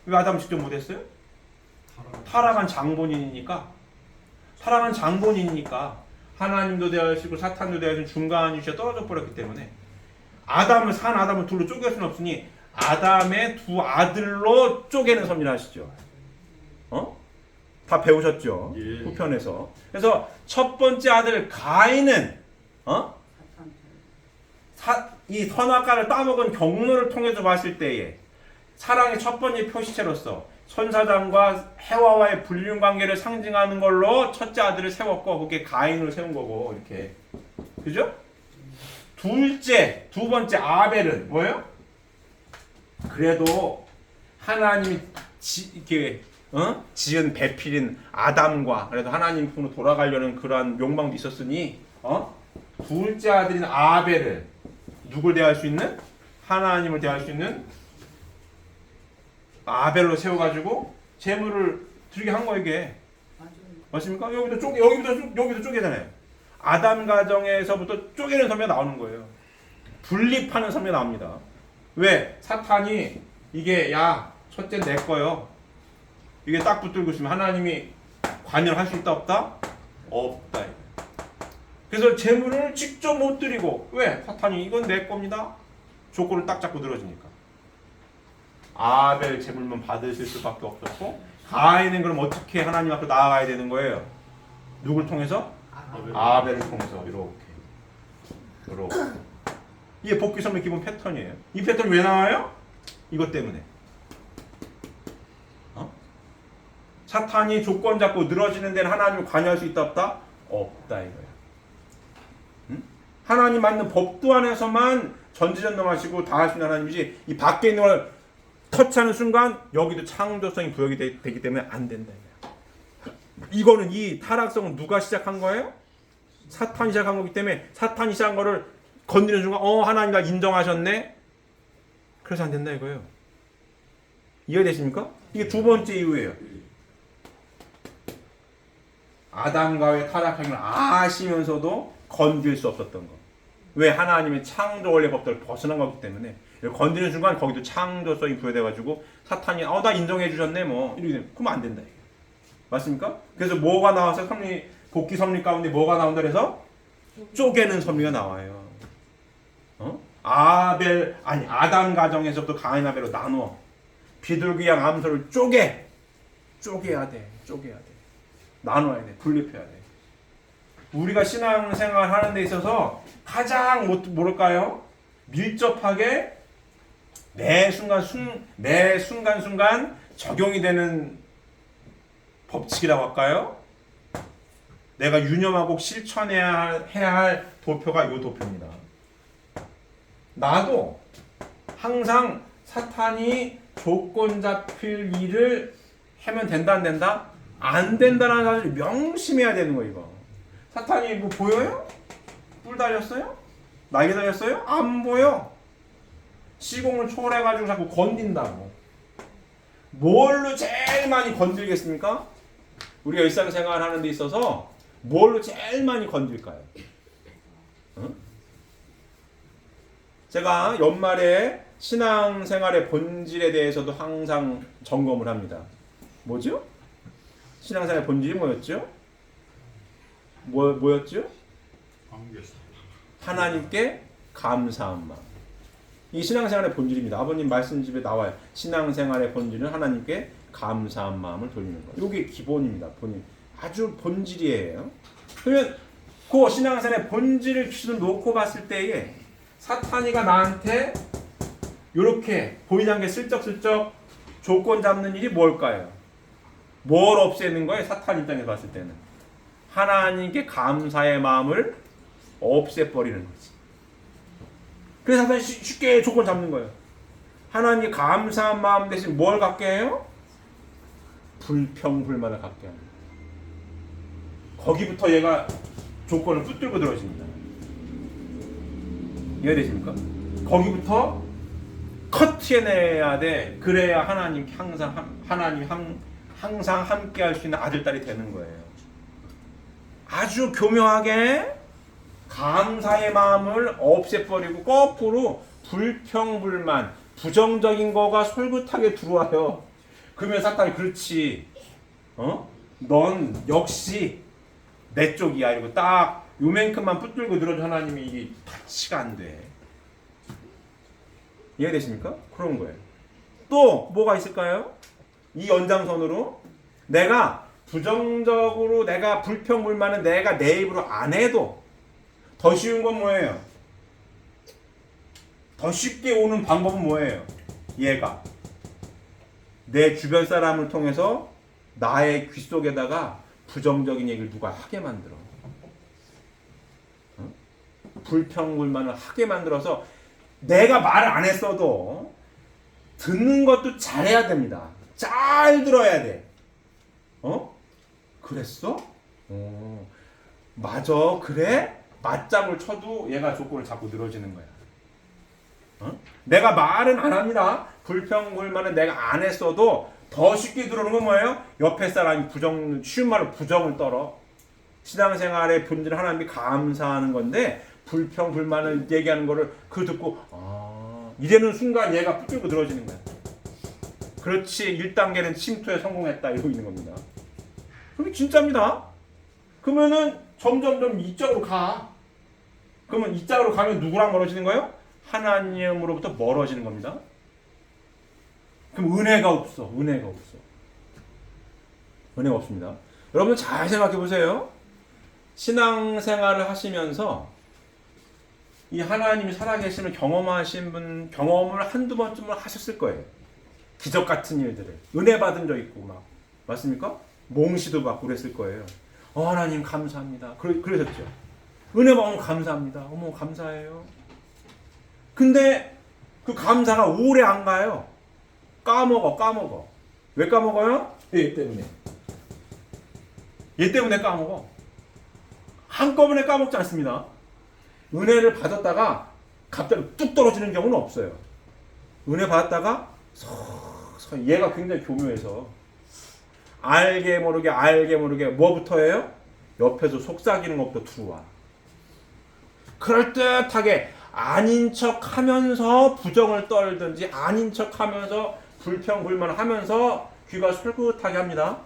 왜 아담이 직접 못했어요? 타락한 장본인이니까. 타락한 장본인이니까 하나님도 대하시고 사탄도 대하시고 중간 위치에 떨어져 버렸기 때문에 산 아담을 둘로 쪼갤 수는 없으니 아담의 두 아들로 쪼개는 섭리를 하시죠. 어? 다 배우셨죠? 예. 후편에서. 그래서 첫 번째 아들 가인은 이 선악과를 따먹은 경로를 통해서 봤을 때에 사랑의 첫 번째 표시체로서 천사장과 해와와의 불륜 관계를 상징하는 걸로 첫째 아들을 세웠고 그게 가인을 세운 거고 이렇게 그죠? 두 번째 아벨은 뭐예요? 그래도 하나님이 지은 배필인 아담과 그래도 하나님 품으로 돌아가려는 그러한 욕망도 있었으니 둘째 아들인 아벨을 누굴 대할 수 있는? 하나님을 대할 수 있는 아벨로 세워가지고 재물을 드리게 한 거예요 이게. 맞습니까? 여기부터 쪼개잖아요. 아담 가정에서부터 쪼개는 섭리가 나오는 거예요. 분립하는 섭리가 나옵니다. 왜? 사탄이 이게 야 첫째 내 거요. 이게 딱 붙들고 있으면 하나님이 관여할 수 있다 없다? 없다. 그래서 재물을 직접 못 드리고 왜? 사탄이 이건 내 겁니다. 조건을 딱 잡고 늘어지니까. 아벨 재물만 받으실 수밖에 없었고 가인은 그럼 어떻게 하나님 앞에 나아가야 되는 거예요? 누굴 통해서? 아벨을 통해서 이렇게. 이게 복귀 섭리 기본 패턴이에요. 이 패턴이 왜 나와요? 이것 때문에. 사탄이 조건 잡고 늘어지는 데는 하나님이 관여할 수 있다 없다? 없다 이거예요. 하나님 맞는 법도 안에서만 전지전능하시고 다 하시는 하나님이지 이 밖에 있는 걸 터치하는 순간 여기도 창조성이 부여가 되기 때문에 안 된다. 이거는 이 타락성은 누가 시작한 거예요? 사탄이 시작한 거기 때문에 사탄이 시작한 거를 건드리는 순간 하나님가 인정하셨네? 그래서 안 된다 이거예요. 이해되십니까? 이게 두 번째 이유예요. 아담과의 타락함을 아시면서도 건들 수 없었던 거. 왜? 하나님의 창조 원리 법들을 벗어난 거기 때문에 건드리는 순간 거기도 창조성이 부여돼가지고 사탄이 나 인정해 주셨네 뭐 이렇게 되면 그러면 안 된다 이게. 맞습니까? 그래서 뭐가 나와서 복귀 섭리 가운데 뭐가 나온다 그래서 쪼개는 섭리가 나와요. 아담 가정에서부터 가인 아벨로 나누어 비둘기양 암소를 쪼개야 돼. 나눠야 돼. 분립해야 돼. 우리가 신앙생활 하는 데 있어서 가장 뭐랄까요? 밀접하게 매 순간순간 적용이 되는 법칙이라고 할까요? 내가 유념하고 실천해야 할 도표가 이 도표입니다. 나도 항상 사탄이 조건 잡힐 일을 하면 된다 안 된다? 안 된다는 사실을 명심해야 되는 거예요. 이거. 사탄이 뭐 보여요? 뿔 달렸어요? 날개 달렸어요? 안 보여. 시공을 초월해가지고 자꾸 건든다고. 뭘로 제일 많이 건들겠습니까? 우리가 일상생활 하는 데 있어서 뭘로 제일 많이 건들까요? 제가 연말에 신앙생활의 본질에 대해서도 항상 점검을 합니다. 뭐죠? 신앙생활의 본질이 뭐였죠? 뭐였죠? 하나님께 감사한 마음. 이 신앙생활의 본질입니다. 아버님 말씀집에 나와요. 신앙생활의 본질은 하나님께 감사한 마음을 돌리는 것. 이게 기본입니다. 아주 본질이에요. 그러면 그 신앙생활의 본질을 기준으로 놓고 봤을 때에 사탄이가 나한테 이렇게 보이지 않게 슬쩍슬쩍 조건 잡는 일이 뭘까요? 뭘 없애는 거예요? 사탄 입장에서 봤을 때는 하나님께 감사의 마음을 없애버리는 거지. 그래서 사탄이 쉽게 조건 잡는 거예요. 하나님께 감사한 마음 대신 뭘 갖게 해요? 불평불만을 갖게 합니다. 거기부터 얘가 조건을 붙들고 들어집니다. 이해되십니까? 거기부터 커트해내야 돼. 그래야 하나님 항상 항상 함께 할 수 있는 아들, 딸이 되는 거예요. 아주 교묘하게 감사의 마음을 없애버리고 거꾸로 불평불만, 부정적인 거가 솔긋하게 들어와요. 그러면 사탄이 그렇지. 넌 역시 내 쪽이야. 이러고 딱 요만큼만 붙들고 늘어져 하나님이 이게 터치가 안 돼. 이해되십니까? 그런 거예요. 또 뭐가 있을까요? 이 연장선으로 내가 부정적으로 내가 불평불만은 내가 내 입으로 안 해도 더 쉬운 건 뭐예요? 더 쉽게 오는 방법은 뭐예요? 얘가 내 주변 사람을 통해서 나의 귀 속에다가 부정적인 얘기를 누가 하게 만들어. 불평불만을 하게 만들어서 내가 말을 안 했어도 듣는 것도 잘해야 됩니다. 잘 들어야 돼. 그랬어? 맞아. 그래? 맞장을 쳐도 얘가 조건을 자꾸 늘어지는 거야. 내가 말은 안 합니다. 불평불만은 내가 안 했어도 더 쉽게 들어오는 건 뭐예요? 옆에 사람이 쉬운 말로 부정을 떨어. 신앙생활의 본질 하나님이 감사하는 건데 불평불만을 얘기하는 거를 듣고 이제는 순간 얘가 붙들고 들어지는 거야. 그렇지. 1단계는 침투에 성공했다 이러고 있는 겁니다. 그게 진짜입니다. 그러면은 점점점 이쪽으로 가. 그러면 이쪽으로 가면 누구랑 멀어지는 거예요? 하나님으로부터 멀어지는 겁니다. 그럼 은혜가 없어. 은혜가 없습니다. 여러분 잘 생각해 보세요. 신앙생활을 하시면서 이 하나님이 살아계심을 경험하신 분, 경험을 한두 번쯤은 하셨을 거예요. 기적 같은 일들을. 은혜 받은 적 있고 막. 맞습니까? 몽시도 받고 그랬을 거예요. 하나님 감사합니다. 그러셨죠. 은혜 받으면 감사합니다. 어머 감사해요. 근데 그 감사가 오래 안 가요. 까먹어. 왜 까먹어요? 얘 때문에 까먹어. 한꺼번에 까먹지 않습니다. 은혜를 받았다가 갑자기 뚝 떨어지는 경우는 없어요. 은혜 받았다가 서서히 얘가 굉장히 교묘해서 알게 모르게 뭐부터예요? 옆에서 속삭이는 것부터 들어와. 그럴듯하게 아닌 척 하면서 부정을 떨든지 아닌 척 하면서 불평불만을 하면서 귀가 솔깃하게 합니다.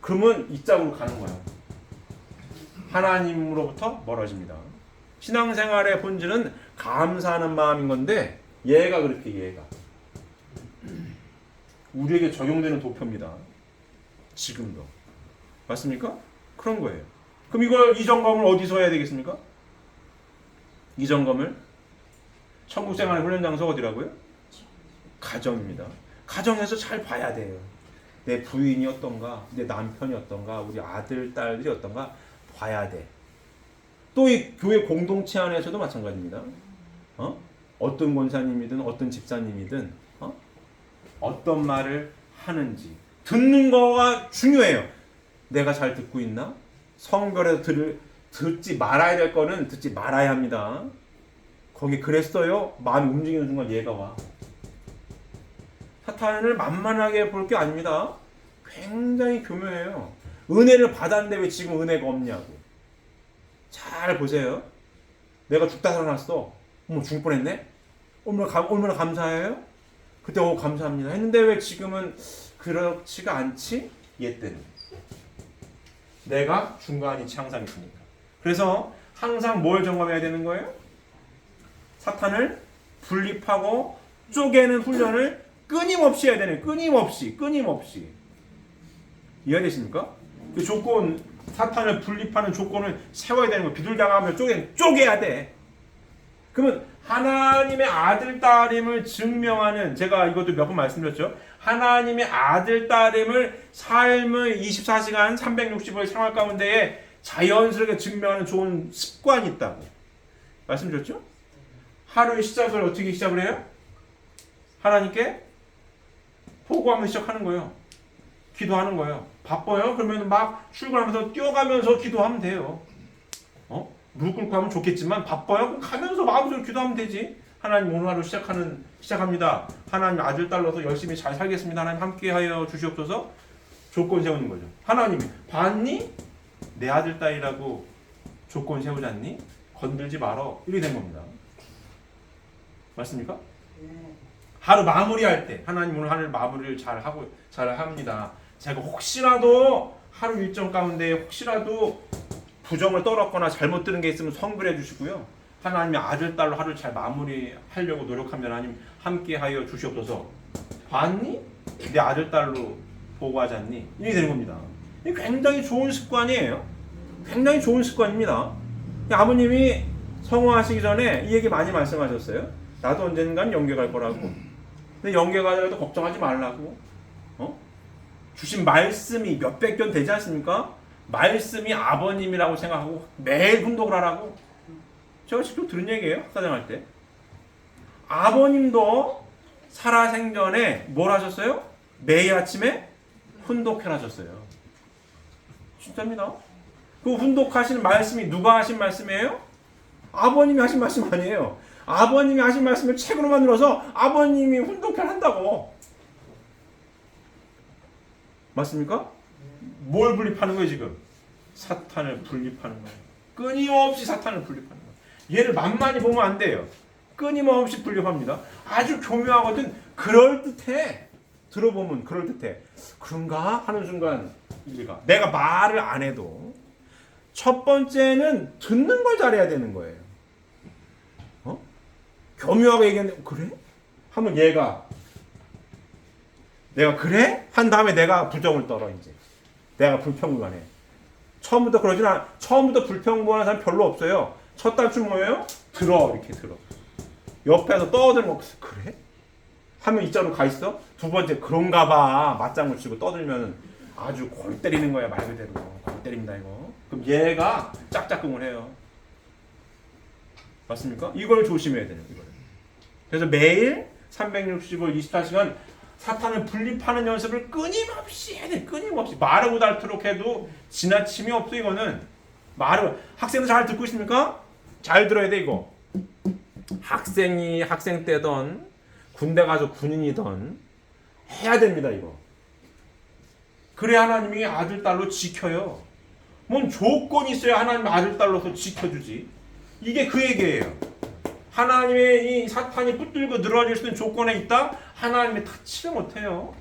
그러면 이 짝으로 가는 거예요. 하나님으로부터 멀어집니다. 신앙생활의 본질은 감사하는 마음인 건데 얘가 우리에게 적용되는 도표입니다. 지금도. 맞습니까? 그런 거예요. 그럼 이 점검을 어디서 해야 되겠습니까? 이 점검을 천국생활의 훈련 장소가 어디라고요? 가정입니다. 가정에서 잘 봐야 돼요. 내 부인이 어떤가, 내 남편이 어떤가, 우리 아들, 딸들이 어떤가 봐야 돼. 또 이 교회 공동체 안에서도 마찬가지입니다. 어떤 권사님이든 어떤 집사님이든 어떤 말을 하는지 듣는 거가 중요해요. 내가 잘 듣고 있나? 성결에서 듣지 말아야 될 거는 듣지 말아야 합니다. 거기 그랬어요? 마음이 움직이는 순간 얘가 와. 사탄을 만만하게 볼 게 아닙니다. 굉장히 교묘해요. 은혜를 받았는데 왜 지금 은혜가 없냐고. 잘 보세요. 내가 죽다 살아났어. 어머 죽을 뻔했네. 얼마나 감사해요? 그때 감사합니다 했는데 왜 지금은 그렇지가 않지? 얘 때는. 내가 중간 이치 항상 있으니까. 그래서 항상 뭘 점검해야 되는 거예요? 사탄을 분립하고 쪼개는 훈련을 끊임없이 해야 되는 거예요. 끊임없이. 이해되십니까? 그 조건, 사탄을 분립하는 조건을 세워야 되는 거예요. 비둘기하면 쪼개야 돼. 그러면 하나님의 아들, 딸임을 증명하는, 제가 이것도 몇 번 말씀드렸죠. 하나님의 아들, 딸임을 삶의 24시간 365일 생활 가운데에 자연스럽게 증명하는 좋은 습관이 있다고 말씀드렸죠. 하루의 시작을 어떻게 시작을 해요? 하나님께 포고하면서 시작하는 거예요. 기도하는 거예요. 바빠요? 그러면 막 출근하면서 뛰어가면서 기도하면 돼요. 무릎 꿇고 하면 좋겠지만 바빠요? 그럼 가면서 마음속으로 기도하면 되지. 하나님 오늘 하루 시작합니다. 하나님 아들 딸로서 열심히 잘 살겠습니다. 하나님 함께하여 주시옵소서. 조건 세우는 거죠. 하나님이 봤니? 내 아들 딸이라고 조건 세우지 않니? 건들지 말어. 이렇게 된 겁니다. 맞습니까? 하루 마무리할 때 하나님 오늘 하루 마무리를 잘 합니다. 제가 혹시라도 하루 일정 가운데 혹시라도 부정을 떨었거나 잘못 들은 게 있으면 성불해 주시고요. 하나님의 아들 딸로 하루를 잘 마무리하려고 노력하면 하나님 함께하여 주시옵소서. 봤니? 내 아들 딸로 보고하지 않니? 이게 되는 겁니다. 이게 굉장히 좋은 습관이에요. 굉장히 좋은 습관입니다. 아버님이 성화하시기 전에 이 얘기 많이 말씀하셨어요. 나도 언젠간 영계 갈 거라고. 근데 영계 가더라도 걱정하지 말라고. 주신 말씀이 몇백 견 되지 않습니까? 말씀이 아버님이라고 생각하고 매일 훈독을 하라고. 제가 직접 들은 얘기예요. 학사장할 때. 아버님도 살아생전에 뭘 하셨어요? 매일 아침에 훈독해 하셨어요. 진짜입니다. 그 훈독하신 말씀이 누가 하신 말씀이에요? 아버님이 하신 말씀 아니에요. 아버님이 하신 말씀을 책으로 만들어서 아버님이 훈독해 한다고. 맞습니까? 뭘 분립하는 거예요 지금? 사탄을 분립하는 거예요. 끊임없이 사탄을 분립하는 거예요. 얘를 만만히 보면 안 돼요. 끊임없이 분립합니다. 아주 교묘하거든. 그럴듯해. 들어보면 그럴듯해. 그런가? 하는 순간 일리가. 내가 말을 안 해도 첫 번째는 듣는 걸 잘해야 되는 거예요. 교묘하게 얘기하는데 그래? 하면 얘가 내가 그래? 한 다음에 내가 부정을 떨어 이제. 내가 불평불만해. 처음부터 그러진 않아. 처음부터 불평불만하는 사람 별로 없어요. 첫 단추 뭐예요? 들어 이렇게 들어. 옆에서 떠드는 거 그래? 하면 이자로 가 있어. 두 번째 그런가 봐. 맞장구 치고 떠들면 아주 골 때리는 거야 말 그대로. 골 때립니다 이거. 그럼 얘가 짝짝꿍을 해요. 맞습니까? 이걸 조심해야 돼요. 이걸. 그래서 매일 365일 24시간 사탄을 분립하는 연습을 끊임없이 해야 돼. 끊임없이. 말하고 닳도록 해도 지나침이 없어 이거는. 말을 학생도 잘 듣고 있습니까? 잘 들어야 돼 이거. 학생이 학생 때던 군대 가서 군인이던 해야 됩니다 이거. 그래 하나님이 아들 딸로 지켜요. 뭔 조건이 있어야 하나님 아들 딸로서 지켜주지. 이게 그 얘기예요. 하나님의 이 사탄이 붙들고 늘어질 수 있는 조건에 있다? 하나님이 닿지를 못해요.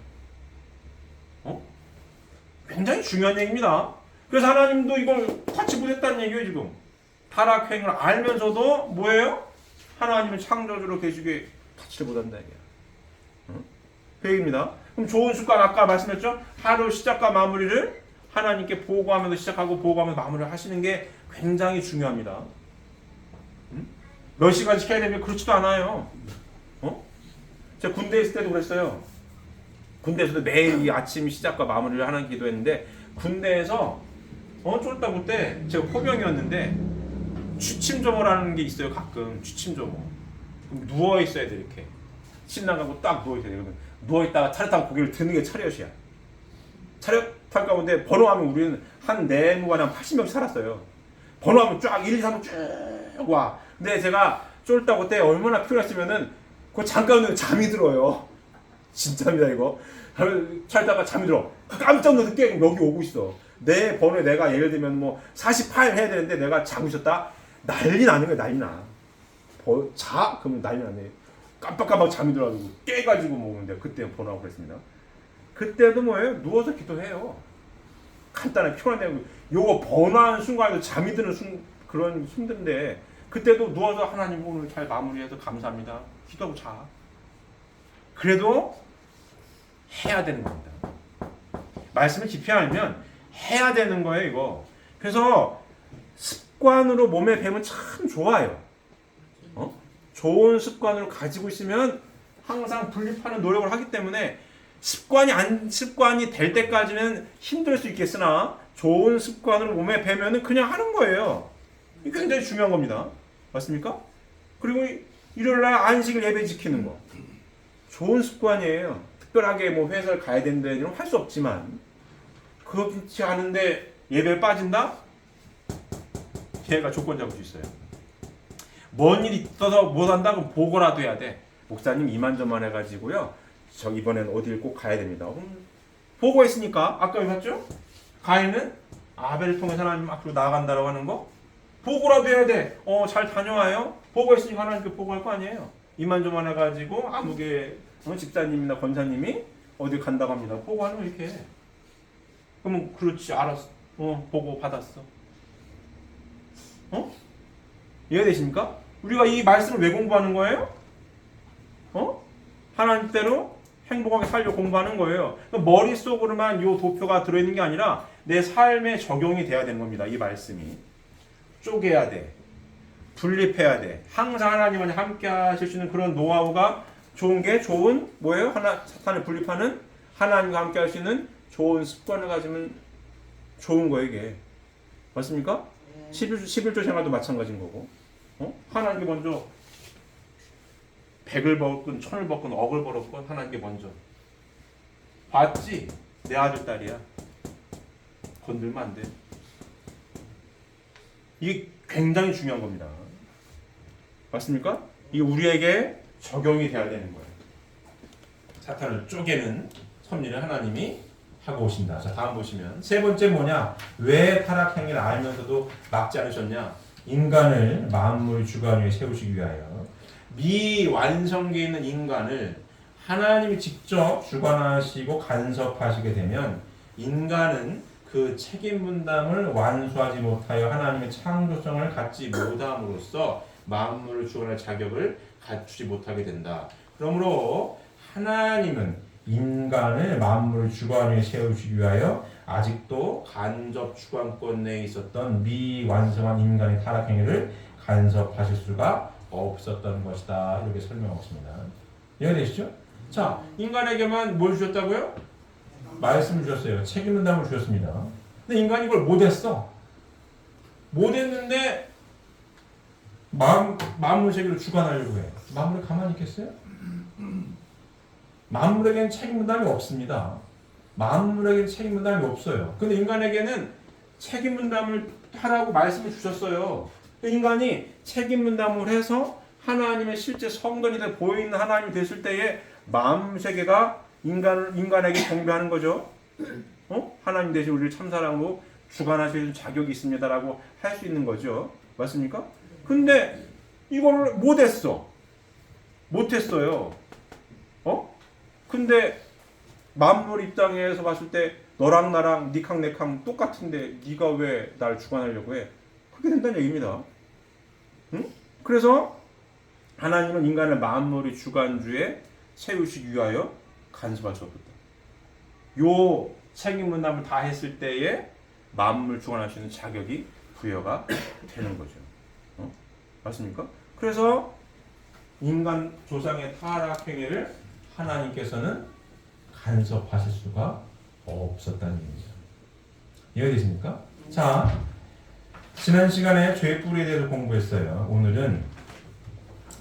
굉장히 중요한 얘기입니다. 그래서 하나님도 이걸 같이 못했다는 얘기예요 지금. 타락행을 알면서도 뭐예요? 하나님은 창조주로 계시기에 닿지를 못한다 얘기야. 그 얘기입니다. 그럼 좋은 습관 아까 말씀했죠? 하루 시작과 마무리를 하나님께 보고하면서 시작하고 보고하면서 마무리를 하시는 게 굉장히 중요합니다. 몇 시간씩 해야 되면 그렇지도 않아요. 제가 군대에 있을 때도 그랬어요. 군대에서도 매일 이 아침 시작과 마무리를 하는 기도했는데 군대에서 쫄딱 때 제가 포병이었는데 취침조모를 하는 게 있어요. 가끔 취침조모. 그럼 누워 있어야 돼 이렇게. 신랑 가고 딱 누워 있어야 돼. 그러면 누워 있다가 차렷하고 고개를 드는 게 차렷이야. 차렷할 가운데 번호하면 우리는 한 내무관에 한 80명씩 살았어요. 번호하면 쫙 1, 2, 3쭉 와. 근데 제가 쫄딱 때 얼마나 피곤했으면은 그 잠깐 잠이 들어요. 진짜입니다 이거. 차다가 잠이 들어. 깜짝 놀라서 깨 여기 오고 있어. 내 번호에 내가 예를 들면 뭐 48 해야 되는데 내가 자고 있었다. 난리 나는 거야 난리 나. 자? 그러면 난리 나네. 깜빡깜빡 잠이 들어가지고 깨가지고 먹는데 그때 번호하고 그랬습니다. 그때도 뭐예요? 누워서 기도해요. 간단하게 피곤한데 요거 번호하는 순간에도 잠이 드는 그런 힘든데 그때도 누워서 하나님 오늘 잘 마무리해서 감사합니다. 기도하고 자. 그래도 해야 되는 겁니다. 말씀을 깊이 알면 해야 되는 거예요 이거. 그래서 습관으로 몸에 배면 참 좋아요. 좋은 습관을 가지고 있으면 항상 분립하는 노력을 하기 때문에 습관이 될 때까지는 힘들 수 있겠으나 좋은 습관으로 몸에 배면은 그냥 하는 거예요. 이게 굉장히 중요한 겁니다. 맞습니까? 그리고 일요일날 안식일 예배 지키는 거 좋은 습관이에요. 특별하게 뭐 회사를 가야 된다 이런 할 수 없지만 그렇지 않은데 예배에 빠진다? 걔가 조건 잡을 수 있어요. 뭔 일이 있어서 못 한다고 보고라도 해야 돼. 목사님 이만저만 해가지고요. 저 이번엔 어딜 꼭 가야 됩니다. 보고했으니까 아까 봤죠? 가인은 아벨을 통해서 하나님 앞으로 나아간다라고 하는 거 보고라도 해야 돼. 잘 다녀와요. 보고했으니까 하나님께 보고할 거 아니에요. 이만저만 해가지고 아무개 집사님이나 권사님이 어디 간다고 합니다. 보고하는 거 이렇게 해. 그러면 그렇지 알았어. 보고 받았어. 이해되십니까? 우리가 이 말씀을 왜 공부하는 거예요? 하나님대로 행복하게 살려고 공부하는 거예요. 그러니까 머릿속으로만 이 도표가 들어있는 게 아니라 내 삶에 적용이 돼야 되는 겁니다. 이 말씀이. 쪼개야 돼. 분립해야 돼. 항상 하나님과 함께 하실 수 있는 그런 노하우가 좋은 뭐예요? 사탄을 분립하는 하나님과 함께 할 수 있는 좋은 습관을 가지면 좋은 거예요, 이게. 맞습니까? 11조 생활도 마찬가지인 거고. 하나님께 먼저 100을 벌건 1000을 벌건 억을 벌었건 하나님께 먼저 봤지? 내 아들 딸이야. 건들면 안 돼. 이게 굉장히 중요한 겁니다. 맞습니까? 이게 우리에게 적용이 돼야 되는 거예요. 사탄을 쪼개는 섭리를 하나님이 하고 오신다. 자, 다음 보시면 세 번째 뭐냐? 왜 타락행위를 알면서도 막지 않으셨냐? 인간을 만물 주관 위에 세우시기 위하여 미완성기에 있는 인간을 하나님이 직접 주관하시고 간섭하시게 되면 인간은 그 책임 분담을 완수하지 못하여 하나님의 창조성을 갖지 못함으로써 만물을 주관할 자격을 갖추지 못하게 된다. 그러므로 하나님은 인간을 만물 주관 위에 세우시기 위하여 아직도 간접 주관권 내에 있었던 미완성한 인간의 타락 행위를 간섭하실 수가 없었던 것이다. 이렇게 설명하고 있습니다. 이해되시죠? 자, 인간에게만 뭘 주셨다고요? 말씀을 주셨어요. 책임 분담을 주셨습니다. 근데 인간이 이걸 못했어. 못했는데 만물 세계를 주관하려고 해. 만물이 가만히 있겠어요? 만물에게는 책임 분담이 없습니다. 만물에게는 책임 분담이 없어요. 근데 인간에게는 책임 분담을 하라고 말씀을 주셨어요. 인간이 책임 분담을 해서 하나님의 실제 성전이 돼 보이는 하나님이 됐을 때에 마음 세계가 인간에게 경배하는 거죠. 하나님 대신 우리를 참사랑으로 주관하실 자격이 있습니다라고 할 수 있는 거죠. 맞습니까? 근데 이걸 못했어요. 근데 만물 입장에서 봤을 때 너랑 나랑 니캉 내캉 똑같은데 네가 왜 날 주관하려고 해? 그렇게 된다는 얘기입니다. 응? 그래서 하나님은 인간을 만물의 주관주에 세우시기 위하여 간섭하셨다. 요 책임 분담을 다 했을 때에 만물 주관할 수 있는 자격이 부여가 되는 거죠. 맞습니까? 그래서 인간 조상의 타락 행위를 하나님께서는 간섭하실 수가 없었다는 얘기입니다. 이해되십니까? 자, 지난 시간에 죄의 뿌리에 대해서 공부했어요. 오늘은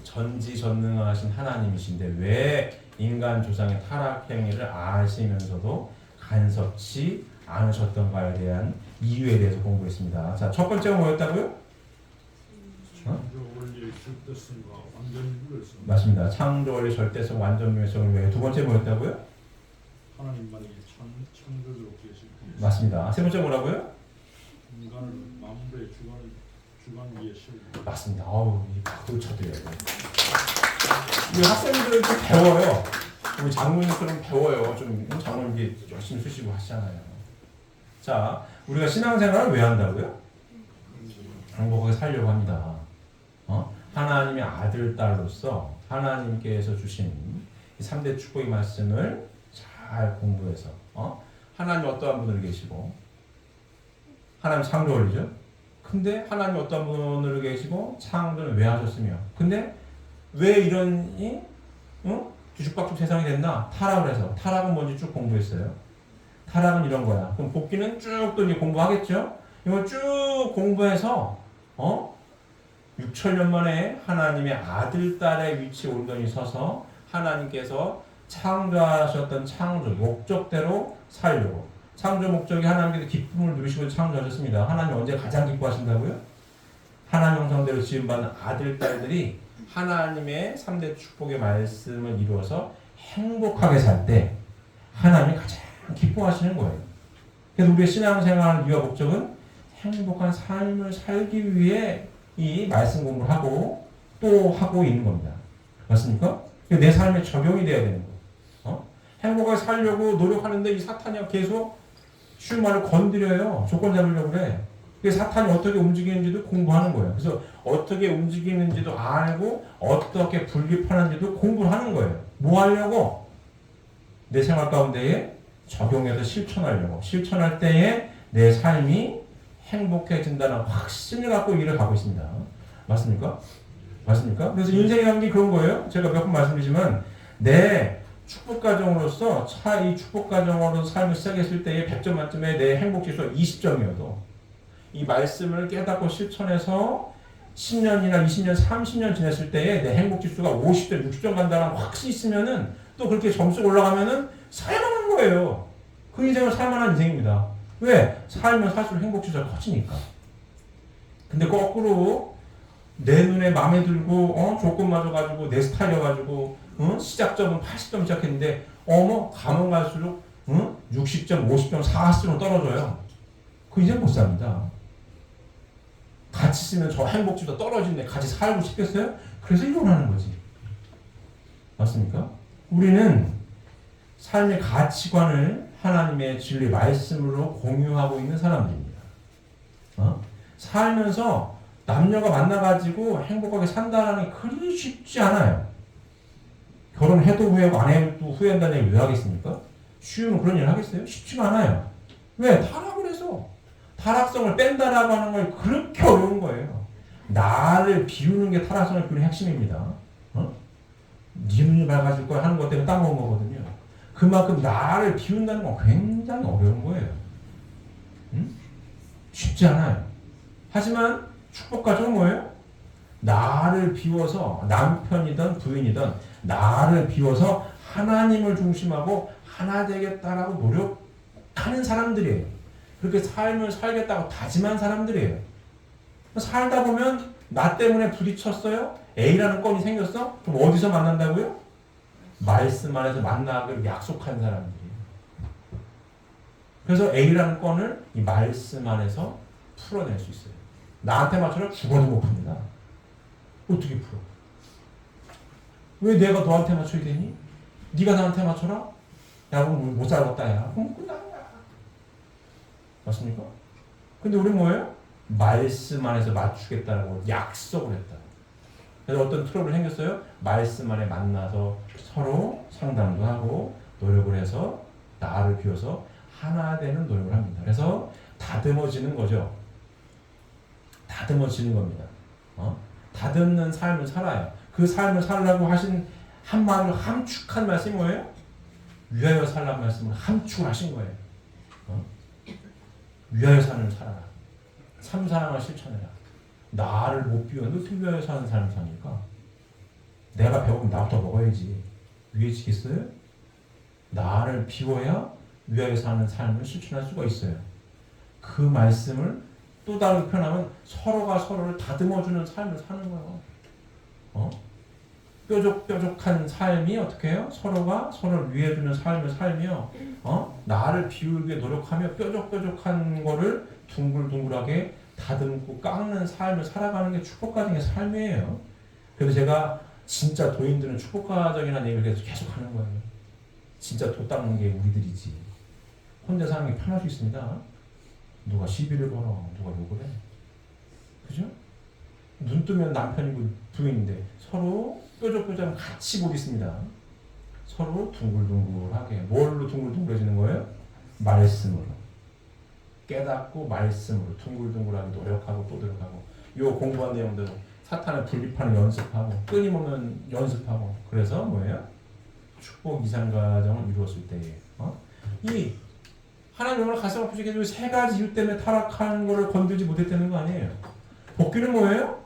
전지전능하신 하나님이신데 왜 인간 조상의 타락 행위를 아시면서도 간섭치 않으셨던가에 대한 이유에 대해서 공부했습니다. 자, 첫 번째가 뭐였다고요? 맞습니다. 창조 원리 절대성 완전묘성을 위해. 두 번째 뭐였다고요? 하나님만이 창조주로 계실 뿐. 맞습니다. 세 번째 뭐라고요? 인간을 만물의 주관 위에 세우고. 맞습니다. 이 박수 쳐드려요. 이 학생들은 좀 배워요. 우리 장모님처럼 배워요. 좀 장모님 열심히 쓰시고 하시잖아요. 자, 우리가 신앙생활을 왜 한다고요? 행복하게 살려고 합니다. 하나님의 아들, 딸로서 하나님께서 주신 3대 축복의 말씀을 잘 공부해서 하나님 어떠한 분을 계시고 하나님 창조 원리죠. 근데 하나님 어떠한 분을 계시고 창조는 왜 하셨으며 근데 왜 이런 뒤죽박죽 세상이 됐나? 타락을 해서. 타락은 뭔지 쭉 공부했어요. 타락은 이런 거야. 그럼 복귀는 쭉 또 이제 공부하겠죠? 이걸 쭉 공부해서 6천년 만에 하나님의 아들, 딸의 위치에 온전히 서서 하나님께서 창조하셨던 창조, 목적대로 살려고. 창조 목적이 하나님께서 기쁨을 누리시고 창조하셨습니다. 하나님 언제 가장 기뻐하신다고요? 하나님 형상대로 지음받은 아들, 딸들이 하나님의 3대 축복의 말씀을 이루어서 행복하게 살 때 하나님이 가장 기뻐하시는 거예요. 그래서 우리의 신앙생활 이유와 목적은 행복한 삶을 살기 위해 이 말씀 공부를 하고 또 하고 있는 겁니다. 맞습니까? 내 삶에 적용이 돼야 되는 거예요. 행복하게 살려고 노력하는데 이 사탄이 계속 쉬운 말로 건드려요. 조건 잡으려고 그래. 그래서 사탄이 어떻게 움직이는지도 공부하는 거예요. 그래서 어떻게 움직이는지도 알고 어떻게 분립하는지도 공부를 하는 거예요. 뭐 하려고? 내 생활 가운데에 적용해서 실천하려고. 실천할 때에 내 삶이 행복해진다는 확신을 갖고 일을 하고 있습니다. 맞습니까? 맞습니까? 그래서 인생이라는 게 그런 거예요. 제가 몇 번 말씀드리지만 내 축복 가정으로서 이 축복 가정으로 삶을 시작했을 때의 100점 만점에 내 행복 지수가 20점이어도 이 말씀을 깨닫고 실천해서 10년이나 20년, 30년 지냈을 때에 내 행복 지수가 50점, 60점 간다는 확신이 있으면은 또 그렇게 점수가 올라가면은 살만한 거예요. 그 인생을 살만한 인생입니다. 왜? 살면 살수록 행복 지수가 커지니까. 근데 거꾸로 내 눈에 마음에 들고 조건 맞아가지고 내 스타일이어가지고 시작점은 80점 시작했는데 가면 갈수록 60점, 50점, 40점 떨어져요. 그 인생 못 삽니다. 같이 쓰면 저 행복지수가 떨어지는데 같이 살고 싶겠어요? 그래서 이혼하는 거지. 맞습니까? 우리는 삶의 가치관을 하나님의 진리 말씀으로 공유하고 있는 사람들입니다. 살면서 남녀가 만나가지고 행복하게 산다는 게 그리 쉽지 않아요. 결혼해도 후회하고 안 해도 후회한다는 얘기 왜 하겠습니까? 쉬우면 그런 일을 하겠어요? 쉽지가 않아요. 왜? 타락을 해서. 타락성을 뺀다라고 하는 걸 그렇게 어려운 거예요. 나를 비우는 게 타락성을 비우는 핵심입니다. 네 눈이 밝아질 거야 하는 것 때문에 따먹은 거거든요. 그만큼 나를 비운다는 건 굉장히 어려운 거예요. 쉽지 않아요. 하지만 축복가정은 뭐예요? 나를 비워서 남편이든 부인이든 나를 비워서 하나님을 중심하고 하나 되겠다라고 노력하는 사람들이에요. 그렇게 삶을 살겠다고 다짐한 사람들이에요. 살다 보면 나 때문에 부딪혔어요? A라는 건이 생겼어? 그럼 어디서 만난다고요? 말씀 안에서 만나기로 약속한 사람들이에요. 그래서 A라는 건을 이 말씀 안에서 풀어낼 수 있어요. 나한테 맞춰라 죽어도 못 풉니다. 어떻게 풀어? 왜 내가 너한테 맞춰야 되니? 네가 나한테 맞춰라? 야, 그럼 못 살겠다, 야. 그럼 끝난 거야. 맞습니까? 근데 우리 뭐예요? 말씀 안에서 맞추겠다고 약속을 했다. 그래서 어떤 트러블이 생겼어요? 말씀 안에 만나서 서로 상담도 하고 노력을 해서 나를 비워서 하나 되는 노력을 합니다. 그래서 다듬어지는 거죠. 다듬어지는 겁니다. 다듬는 삶을 살아요. 그 삶을 살라고 하신 한마디로 함축한 말씀이 뭐예요? 위하여 살라는 말씀을 함축을 하신 거예요. 위하여 사는 살아라. 참사랑을 실천해라. 나를 못 비웠는데 어떻게 위하여 사는 삶을 사니까? 내가 배고프면 나부터 먹어야지. 위해지겠어요? 나를 비워야 위하여 사는 삶을 실천할 수가 있어요. 그 말씀을 또 다르게 표현하면 서로가 서로를 다듬어주는 삶을 사는 거예요. 뾰족뾰족한 삶이 어떻게 해요? 서로가 서로를 위해주는 삶을 살며 나를 비우기 위해 노력하며 뾰족뾰족한 거를 둥글둥글하게 다듬고 깎는 삶을 살아가는 게 축복가정의 삶이에요. 그래서 제가 진짜 도인들은 축복가정이라는 얘기를 계속 하는 거예요. 진짜 도 닦는 게 우리들이지. 혼자 사는 게 편할 수 있습니다. 누가 시비를 걸어, 누가 욕을 해. 그죠? 눈 뜨면 남편이고 부인인데 서로 뾰족뾰족 같이 못 있습니다. 서로 둥글둥글하게. 뭘로 둥글둥글해지는 거예요? 말씀으로. 깨닫고 말씀으로 둥글둥글하게 노력하고 또 노력하고. 요 공부한 내용들 사탄을 분립하는 연습하고 끊임없는 연습하고. 그래서 뭐예요? 축복 이상가정을 이루었을 때에 이 하나님 오늘 가슴 아프시게 해주고 세 가지 이유 때문에 타락하는 거를 건들지 못했다는 거 아니에요. 복귀는 뭐예요?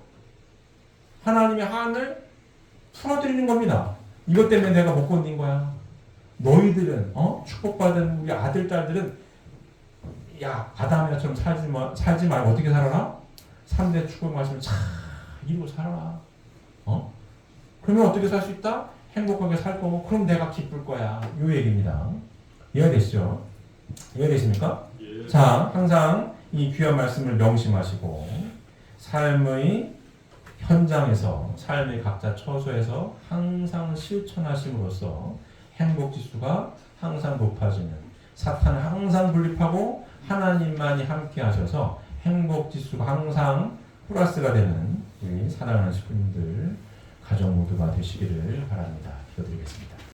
하나님의 한을 풀어드리는 겁니다. 이것 때문에 내가 못 건든 거야. 너희들은 축복받은 우리 아들 딸들은 야 아담이처럼 살지 말고 어떻게 살아라? 3대 축복 말씀을 잘 이루고 살아라. 그러면 어떻게 살 수 있다? 행복하게 살 거고 그럼 내가 기쁠 거야. 이 얘기입니다. 이해되시죠? 이해되십니까? 예. 자, 항상 이 귀한 말씀을 명심하시고 삶의 현장에서 삶의 각자 처소에서 항상 실천하심으로써 행복지수가 항상 높아지는, 사탄은 항상 분립하고 하나님만이 함께 하셔서 행복지수가 항상 플러스가 되는 우리 사랑하는 식구님들 가정 모두가 되시기를 바랍니다. 기도드리겠습니다.